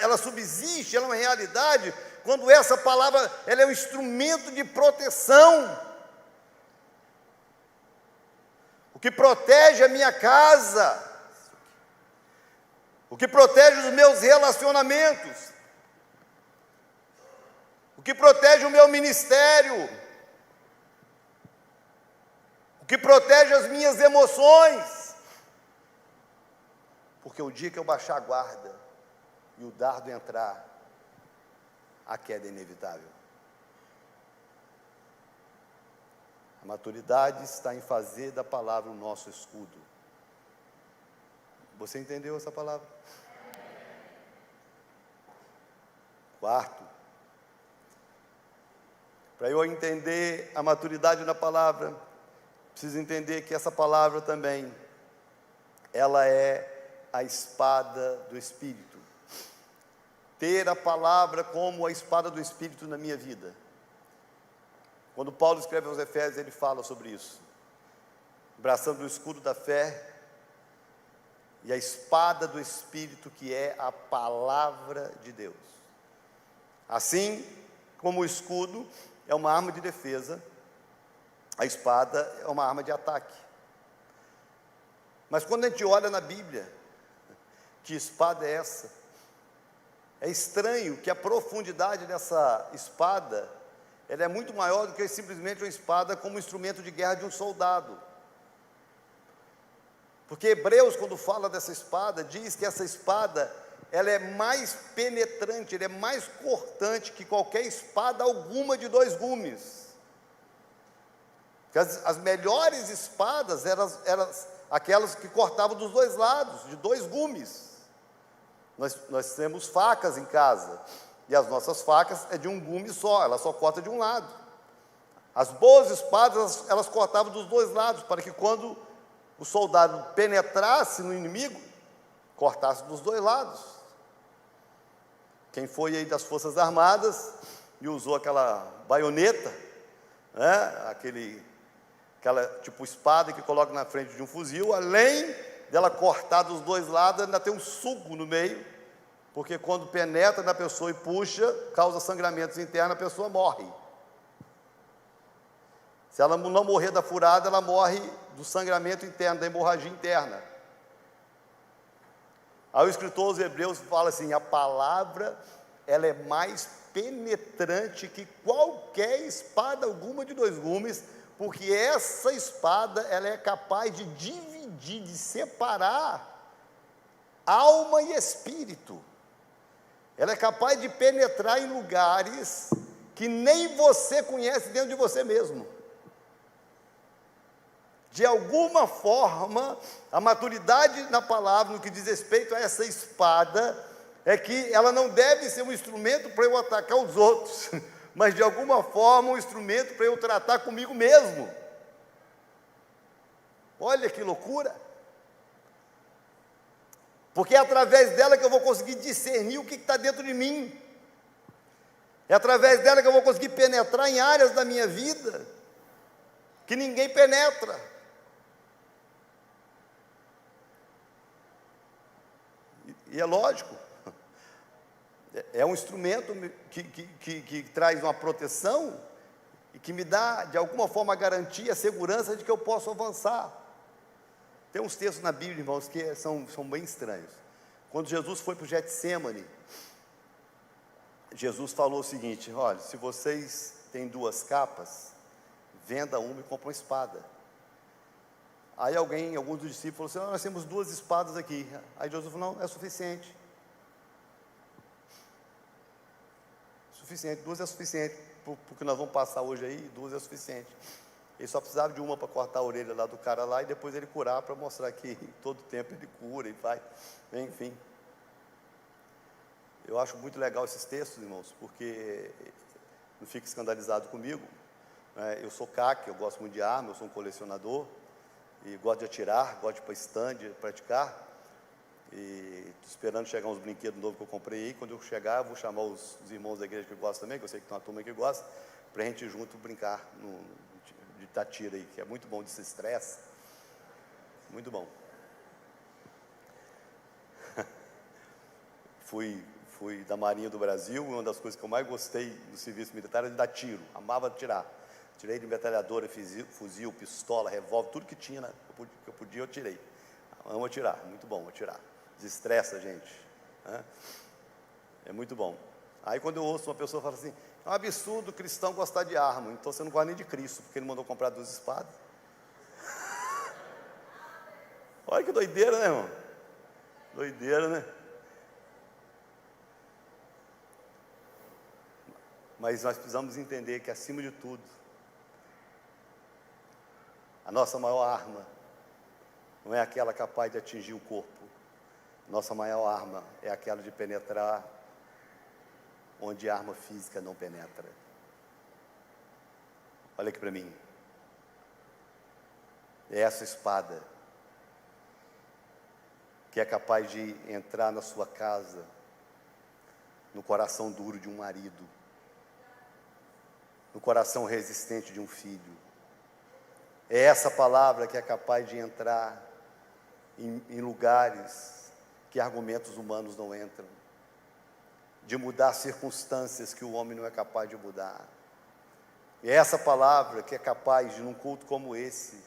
ela subsiste, ela é uma realidade, quando essa palavra, ela é um instrumento de proteção. O que protege a minha casa, o que protege os meus relacionamentos, o que protege o meu ministério, o que protege as minhas emoções. Porque o dia que eu baixar a guarda e o dardo entrar, a queda é inevitável. A maturidade está em fazer da palavra o nosso escudo. Você entendeu essa palavra? Quarto, para eu entender a maturidade da palavra, preciso entender que essa palavra também, ela é a espada do Espírito. Ter a palavra como a espada do Espírito na minha vida. Quando Paulo escreve aos Efésios, ele fala sobre isso. Abraçando o escudo da fé e a espada do Espírito, que é a palavra de Deus. Assim como o escudo é uma arma de defesa, a espada é uma arma de ataque. Mas quando a gente olha na Bíblia, que espada é essa? É estranho que a profundidade dessa espada, ela é muito maior do que simplesmente uma espada como instrumento de guerra de um soldado. Porque Hebreus, quando fala dessa espada, diz que essa espada, ela é mais penetrante, ela é mais cortante que qualquer espada alguma de 2 gumes. Porque as melhores espadas eram aquelas que cortavam dos 2 lados, de 2 gumes. Nós temos facas em casa, e as nossas facas é de um gume só, ela só corta de um lado. As boas espadas, elas cortavam dos 2 lados, para que quando o soldado penetrasse no inimigo, cortasse dos 2 lados. Quem foi aí das Forças Armadas e usou aquela baioneta, né? Aquela tipo espada que coloca na frente de um fuzil, além dela cortar dos 2 lados, ainda tem um suco no meio, porque quando penetra na pessoa e puxa, causa sangramentos internos, a pessoa morre. Se ela não morrer da furada, ela morre do sangramento interno, da hemorragia interna. Aí o escritor aos Hebreus fala assim: a palavra, ela é mais penetrante que qualquer espada alguma de 2 gumes, porque essa espada, ela é capaz de dividir, de separar alma e espírito. Ela é capaz de penetrar em lugares que nem você conhece dentro de você mesmo. De alguma forma, a maturidade na palavra, no que diz respeito a essa espada, é que ela não deve ser um instrumento para eu atacar os outros, mas de alguma forma um instrumento para eu tratar comigo mesmo. Olha que loucura! Porque é através dela que eu vou conseguir discernir o que está dentro de mim. É através dela que eu vou conseguir penetrar em áreas da minha vida que ninguém penetra. E é lógico, é um instrumento que traz uma proteção e que me dá, de alguma forma, a garantia, a segurança de que eu posso avançar. Tem uns textos na Bíblia, irmãos, que são bem estranhos. Quando Jesus foi para o Getsêmani, Jesus falou o seguinte: olha, se vocês têm 2 capas, venda uma e compra uma espada. Aí alguns dos discípulos falaram assim: nós temos 2 espadas aqui. Aí Jesus falou: não, é suficiente. Suficiente, 2 é suficiente, porque nós vamos passar hoje aí, 2 é suficiente. Ele só precisava de uma para cortar a orelha lá do cara lá, e depois ele curar, para mostrar que todo tempo ele cura e faz, enfim. Eu acho muito legal esses textos, irmãos, porque não fique escandalizado comigo, né? Eu sou CAC, eu gosto muito de arma, eu sou um colecionador, e gosto de atirar, gosto de ir para stand, praticar, e estou esperando chegar uns brinquedos novos que eu comprei aí. Quando eu chegar, eu vou chamar os irmãos da igreja que gostam também, que eu sei que tem uma turma que gosta, para a gente junto brincar de dar tiro aí, que é muito bom, de se estresse, muito bom. Fui da Marinha do Brasil, uma das coisas que eu mais gostei do serviço militar era de dar tiro, amava atirar. Tirei de metralhadora, fuzil, pistola, revólver, tudo que tinha, que eu podia, eu tirei. Amo atirar, muito bom atirar, desestressa a gente, né? É muito bom. Aí quando eu ouço uma pessoa falar assim: é um absurdo o cristão gostar de arma, então você não gosta nem de Cristo, porque ele mandou comprar 2 espadas. Olha que doideira, né, irmão? Doideira, né? Mas nós precisamos entender que, acima de tudo, a nossa maior arma não é aquela capaz de atingir o corpo. Nossa maior arma é aquela de penetrar onde a arma física não penetra. Olha aqui para mim. É essa espada que é capaz de entrar na sua casa, no coração duro de um marido, no coração resistente de um filho. É essa palavra que é capaz de entrar em lugares que argumentos humanos não entram, de mudar circunstâncias que o homem não é capaz de mudar. É essa palavra que é capaz de, num culto como esse,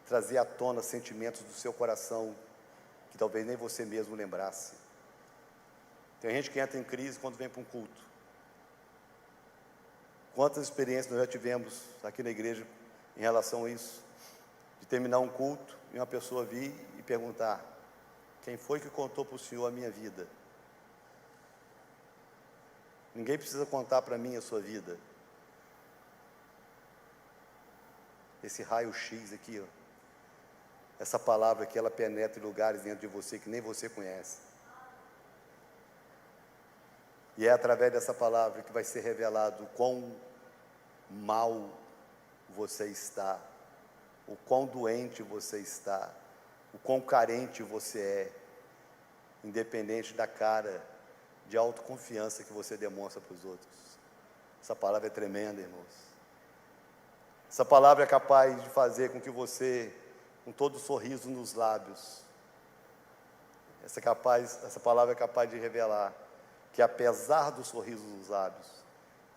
trazer à tona sentimentos do seu coração que talvez nem você mesmo lembrasse. Tem gente que entra em crise quando vem para um culto. Quantas experiências nós já tivemos aqui na igreja em relação a isso? De terminar um culto e uma pessoa vir e perguntar: quem foi que contou para o senhor a minha vida? Ninguém precisa contar para mim a sua vida. Esse raio-x aqui, ó, essa palavra aqui, ela penetra em lugares dentro de você que nem você conhece. E é através dessa palavra que vai ser revelado o quão mal você está, o quão doente você está, o quão carente você é, independente da cara de autoconfiança que você demonstra para os outros. Essa palavra é tremenda, irmãos. Essa palavra é capaz de fazer com que você, com todo sorriso nos lábios, essa palavra é capaz de revelar que, apesar do sorriso nos lábios,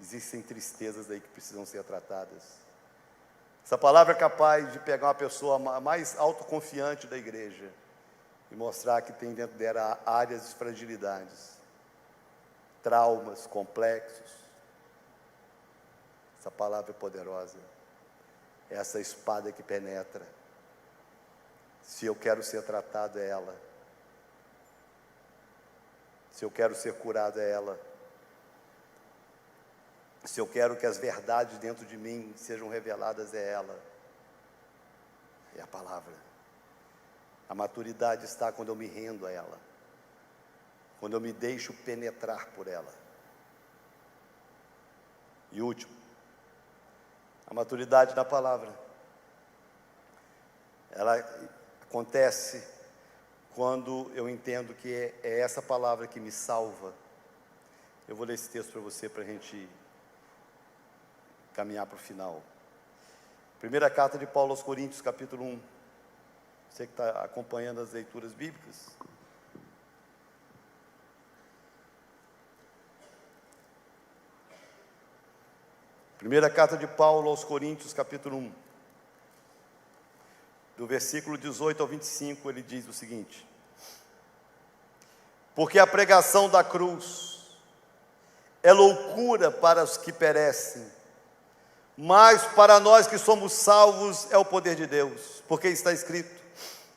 existem tristezas aí que precisam ser tratadas. Essa palavra é capaz de pegar uma pessoa mais autoconfiante da igreja e mostrar que tem dentro dela áreas de fragilidades, traumas, complexos. Essa palavra é poderosa. É essa espada que penetra. Se eu quero ser tratado, é ela. Se eu quero ser curado, é ela. Se eu quero que as verdades dentro de mim sejam reveladas, é ela. É a palavra. A maturidade está quando eu me rendo a ela, quando eu me deixo penetrar por ela. E último, a maturidade da palavra, ela acontece quando eu entendo que é essa palavra que me salva. Eu vou ler esse texto para você, para a gente caminhar para o final. Primeira carta de Paulo aos Coríntios, capítulo 1. Você que está acompanhando as leituras bíblicas. Primeira carta de Paulo aos Coríntios, capítulo 1. Do versículo 18 ao 25, ele diz o seguinte: porque a pregação da cruz é loucura para os que perecem, mas para nós que somos salvos é o poder de Deus, porque está escrito: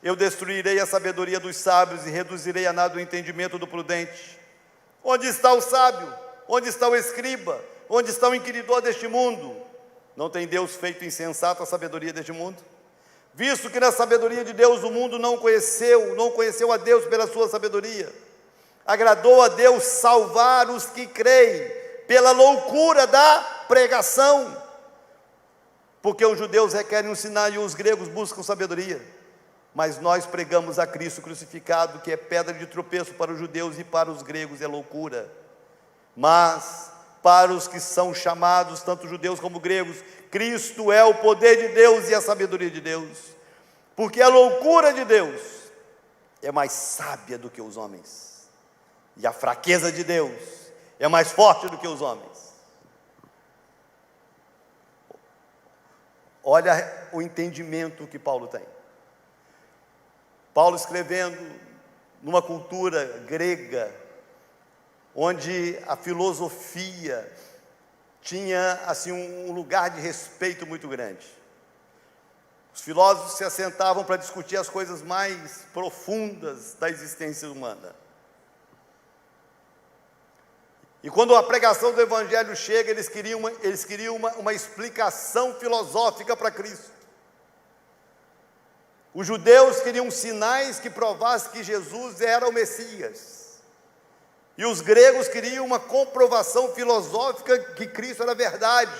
eu destruirei a sabedoria dos sábios e reduzirei a nada o entendimento do prudente. Onde está o sábio? Onde está o escriba? Onde está o inquiridor deste mundo? Não tem Deus feito insensato a sabedoria deste mundo? Visto que na sabedoria de Deus o mundo não conheceu a Deus pela sua sabedoria, agradou a Deus salvar os que creem pela loucura da pregação, porque os judeus requerem um sinal e os gregos buscam sabedoria, mas nós pregamos a Cristo crucificado, que é pedra de tropeço para os judeus e para os gregos é loucura, mas para os que são chamados, tanto judeus como gregos, Cristo é o poder de Deus e a sabedoria de Deus, porque a loucura de Deus é mais sábia do que os homens, e a fraqueza de Deus é mais forte do que os homens. Olha o entendimento que Paulo tem. Paulo escrevendo numa cultura grega, onde a filosofia tinha assim um lugar de respeito muito grande. Os filósofos se assentavam para discutir as coisas mais profundas da existência humana. E quando a pregação do Evangelho chega, eles queriam uma explicação filosófica para Cristo. Os judeus queriam sinais que provassem que Jesus era o Messias. E os gregos queriam uma comprovação filosófica que Cristo era verdade.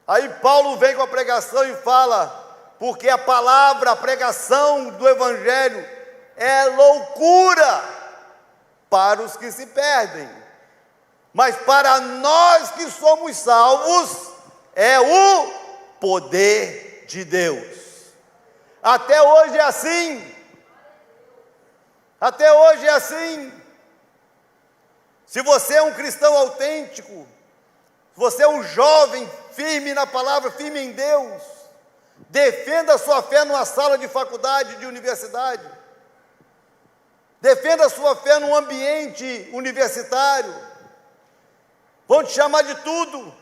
Aí Paulo vem com a pregação e fala: porque a palavra, a pregação do Evangelho é loucura para os que se perdem, mas para nós que somos salvos é o poder de Deus. Até hoje é assim. Até hoje é assim. Se você é um cristão autêntico, se você é um jovem firme na palavra, firme em Deus, defenda a sua fé numa sala de faculdade, de universidade. Defenda a sua fé num ambiente universitário. Vão te chamar de tudo.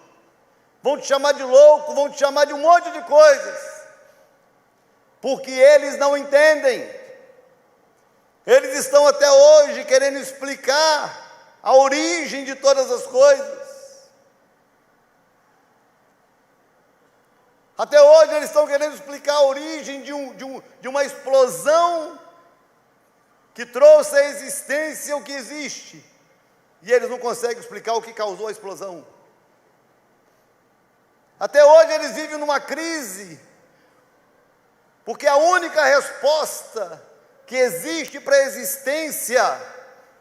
Vão te chamar de louco, vão te chamar de um monte de coisas. Porque eles não entendem. Eles estão até hoje querendo explicar a origem de todas as coisas. Até hoje eles estão querendo explicar a origem de uma explosão que trouxe à existência o que existe. E eles não conseguem explicar o que causou a explosão. Até hoje eles vivem numa crise, porque a única resposta que existe para a existência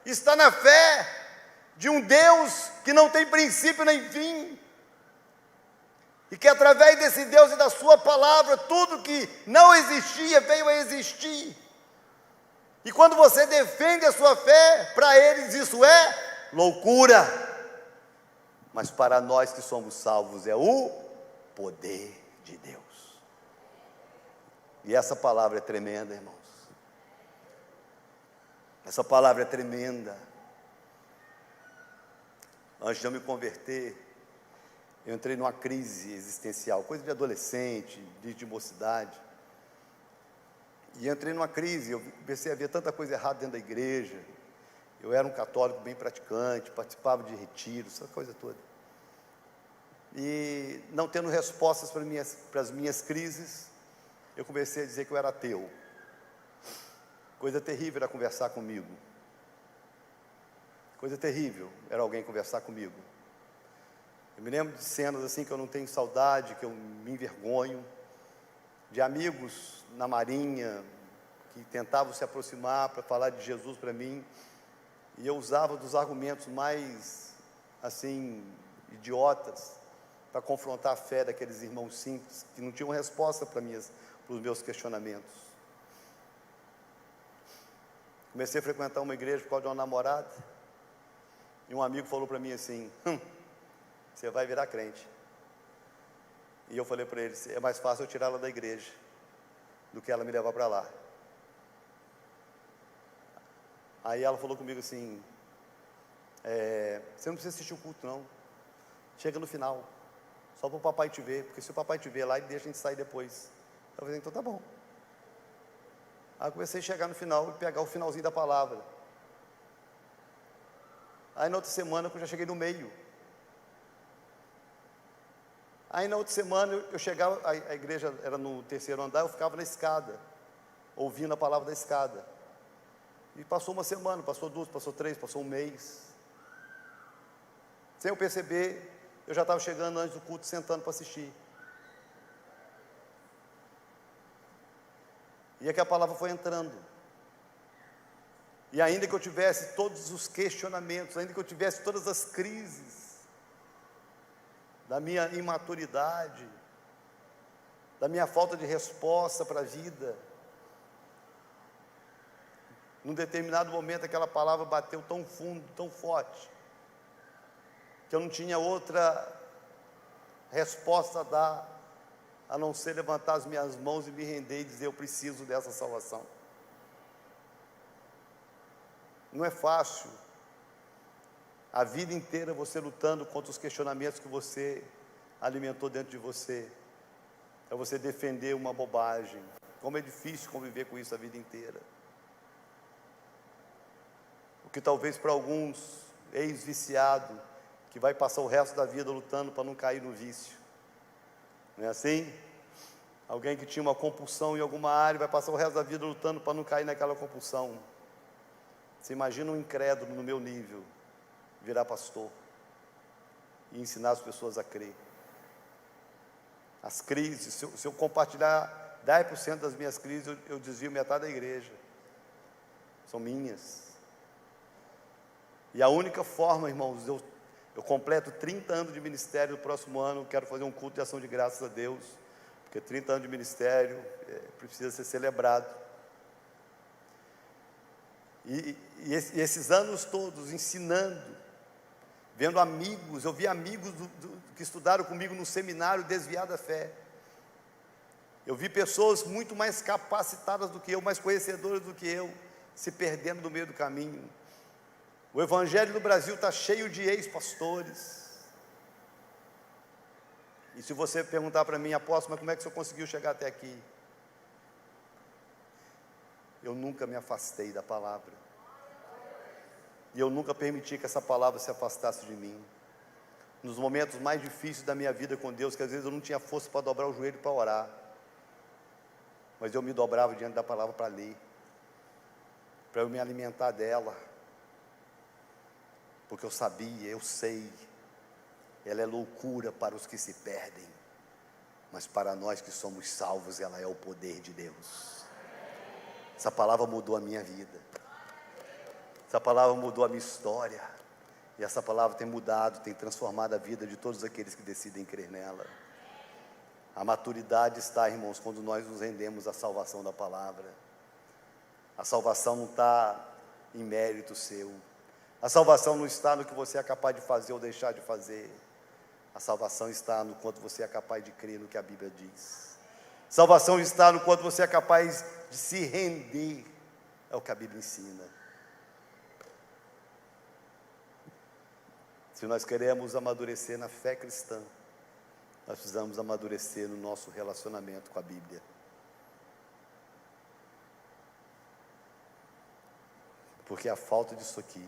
está na fé de um Deus que não tem princípio nem fim, e que através desse Deus e da sua palavra, tudo que não existia veio a existir. E quando você defende a sua fé, para eles isso é loucura, mas para nós que somos salvos é o poder de Deus. E essa palavra é tremenda, irmãos. Essa palavra é tremenda. Antes de eu me converter, eu entrei numa crise existencial, coisa de adolescente, de mocidade. E entrei numa crise, eu comecei a ver tanta coisa errada dentro da igreja. Eu era um católico bem praticante, participava de retiros, essa coisa toda. E não tendo respostas para as minhas crises, eu comecei a dizer que eu era ateu. Coisa terrível era conversar comigo. Coisa terrível era alguém conversar comigo. Eu me lembro de cenas assim que eu não tenho saudade, que eu me envergonho, de amigos na marinha que tentavam se aproximar para falar de Jesus para mim, e eu usava dos argumentos mais, assim, idiotas, para confrontar a fé daqueles irmãos simples, que não tinham resposta para os meus questionamentos. Comecei a frequentar uma igreja por causa de uma namorada, e um amigo falou para mim assim, você vai virar crente. E eu falei para ele, é mais fácil eu tirá-la da igreja, do que ela me levar para lá. Aí ela falou comigo assim, você não precisa assistir o culto não, chega no final, só para o papai te ver, porque se o papai te ver lá, ele deixa a gente sair depois. Eu falei, então tá bom. Aí eu comecei a chegar no final e pegar o finalzinho da palavra. Aí na outra semana eu já cheguei no meio. Aí na outra semana eu chegava, a igreja era no terceiro andar, eu ficava na escada, ouvindo a palavra da escada. E passou uma semana, passou duas, passou três, passou um mês. Sem eu perceber, eu já estava chegando antes do culto, sentando para assistir. E é que a palavra foi entrando. E ainda que eu tivesse todos os questionamentos, ainda que eu tivesse todas as crises, da minha imaturidade, da minha falta de resposta para a vida, num determinado momento aquela palavra bateu tão fundo, tão forte, que eu não tinha outra resposta a dar, a não ser levantar as minhas mãos e me render e dizer, eu preciso dessa salvação. Não é fácil, a vida inteira você lutando contra os questionamentos que você alimentou dentro de você, para você defender uma bobagem. Como é difícil conviver com isso a vida inteira. O que talvez para alguns, ex-viciado, que vai passar o resto da vida lutando para não cair no vício. Não é assim? Alguém que tinha uma compulsão em alguma área, vai passar o resto da vida lutando para não cair naquela compulsão. Você imagina um incrédulo no meu nível, virar pastor e ensinar as pessoas a crer. As crises, se eu compartilhar 10% das minhas crises, eu desvio metade da igreja. São minhas. E a única forma, irmãos, eu completo 30 anos de ministério no próximo ano, quero fazer um culto de ação de graças a Deus, porque 30 anos de ministério precisa ser celebrado. E esses anos todos ensinando, vendo amigos, eu vi amigos que estudaram comigo no seminário desviar da fé. Eu vi pessoas muito mais capacitadas do que eu, mais conhecedoras do que eu, se perdendo no meio do caminho. O evangelho do Brasil está cheio de ex-pastores. E se você perguntar para mim, apóstolo, mas como é que o senhor conseguiu chegar até aqui? Eu nunca me afastei da palavra. E eu nunca permiti que essa palavra se afastasse de mim. Nos momentos mais difíceis da minha vida com Deus, que às vezes eu não tinha força para dobrar o joelho para orar, mas eu me dobrava diante da palavra para ler, para eu me alimentar dela, porque eu sabia, eu sei, ela é loucura para os que se perdem, mas para nós que somos salvos, ela é o poder de Deus. Essa palavra mudou a minha vida, essa palavra mudou a minha história, e essa palavra tem mudado, tem transformado a vida de todos aqueles que decidem crer nela. A maturidade está, irmãos, quando nós nos rendemos à salvação da palavra. A salvação não está em mérito seu. A salvação não está no que você é capaz de fazer ou deixar de fazer. A salvação está no quanto você é capaz de crer no que a Bíblia diz. Salvação está no quanto você é capaz de se render ao que a Bíblia ensina. Se nós queremos amadurecer na fé cristã, nós precisamos amadurecer no nosso relacionamento com a Bíblia. Porque a falta disso aqui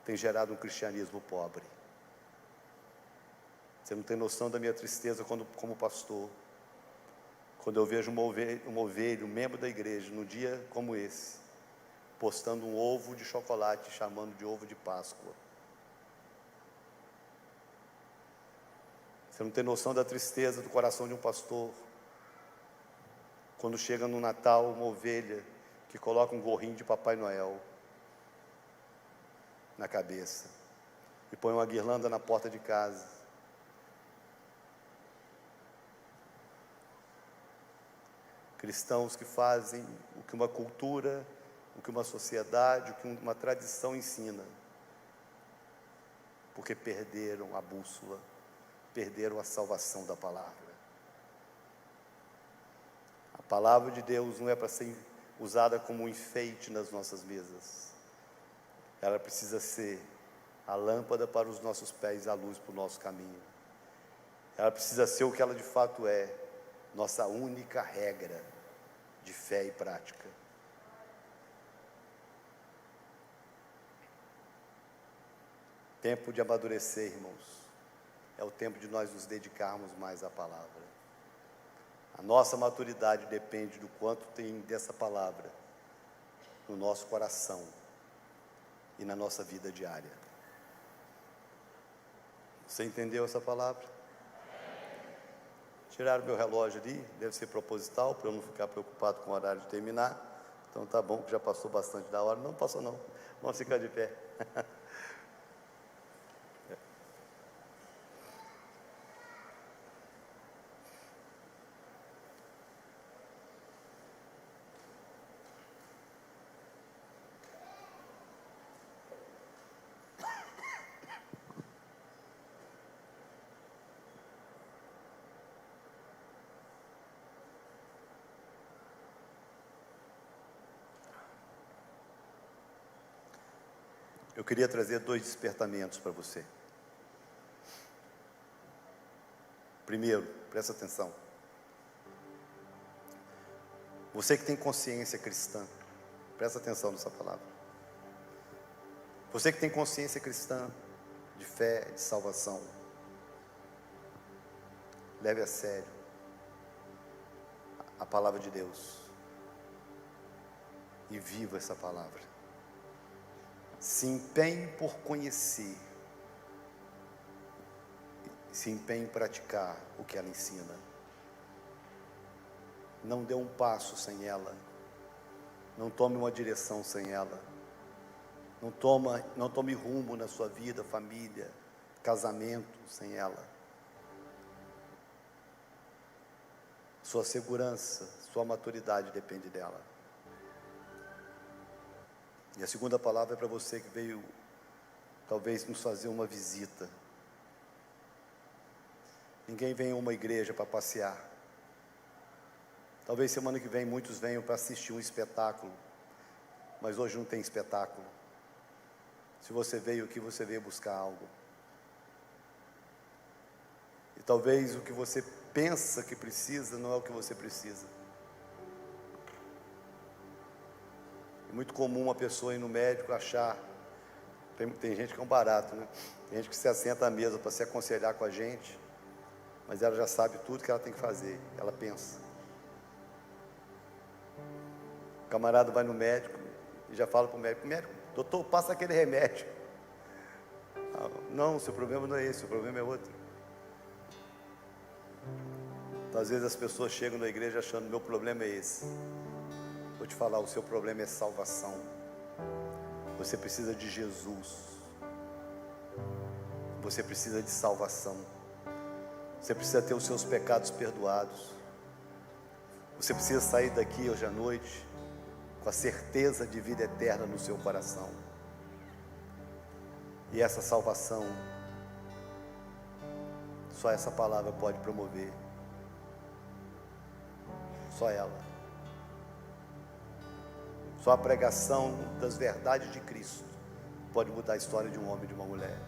tem gerado um cristianismo pobre. Você não tem noção da minha tristeza como pastor, quando eu vejo um ovelho, um membro da igreja, num dia como esse, postando um ovo de chocolate, chamando de ovo de Páscoa. Você não tem noção da tristeza do coração de um pastor, quando chega no Natal uma ovelha que coloca um gorrinho de Papai Noel na cabeça e põe uma guirlanda na porta de casa. Cristãos que fazem o que uma cultura, o que uma sociedade, o que uma tradição ensina, porque perderam a bússola, perderam a salvação da palavra. A palavra de Deus não é para ser usada como um enfeite nas nossas mesas. Ela precisa ser a lâmpada para os nossos pés, a luz para o nosso caminho. Ela precisa ser o que ela de fato é, nossa única regra de fé e prática. Tempo de amadurecer, irmãos. É o tempo de nós nos dedicarmos mais à palavra. A nossa maturidade depende do quanto tem dessa palavra no nosso coração e na nossa vida diária. Você entendeu essa palavra? Tiraram meu relógio ali, deve ser proposital, para eu não ficar preocupado com o horário de terminar. Então tá bom, que já passou bastante da hora. Não passou não, vamos ficar de pé. Eu queria trazer 2 despertamentos para você. Primeiro, presta atenção. Você que tem consciência cristã, presta atenção nessa palavra. Você que tem consciência cristã, de fé, de salvação, leve a sério a palavra de Deus e viva essa palavra. Se empenhe por conhecer, se empenhe em praticar o que ela ensina. Não dê um passo sem ela, não tome uma direção sem ela, não tome rumo na sua vida, família, casamento sem ela. Sua segurança, sua maturidade depende dela. E a segunda palavra é para você que veio, talvez, nos fazer uma visita. Ninguém vem a uma igreja para passear. Talvez semana que vem muitos venham para assistir um espetáculo. mas hoje não tem espetáculo. Se você veio aqui, você veio buscar algo. E talvez o que você pensa que precisa não é o que você precisa. É muito comum uma pessoa ir no médico achar, tem gente que é um barato, né? Tem gente que se assenta à mesa para se aconselhar com a gente, mas ela já sabe tudo que ela tem que fazer, ela pensa. O camarada vai no médico e já fala para o médico: doutor, passa aquele remédio. Não, seu problema não é esse, o problema é outro. Então, às vezes as pessoas chegam na igreja achando: meu problema é esse. Vou te falar, o seu problema é salvação. Você precisa de Jesus. Você precisa de salvação. Você precisa ter os seus pecados perdoados. Você precisa sair daqui hoje à noite com a certeza de vida eterna no seu coração. E essa salvação, só essa palavra pode promover. Só ela. Só a pregação das verdades de Cristo pode mudar a história de um homem e de uma mulher.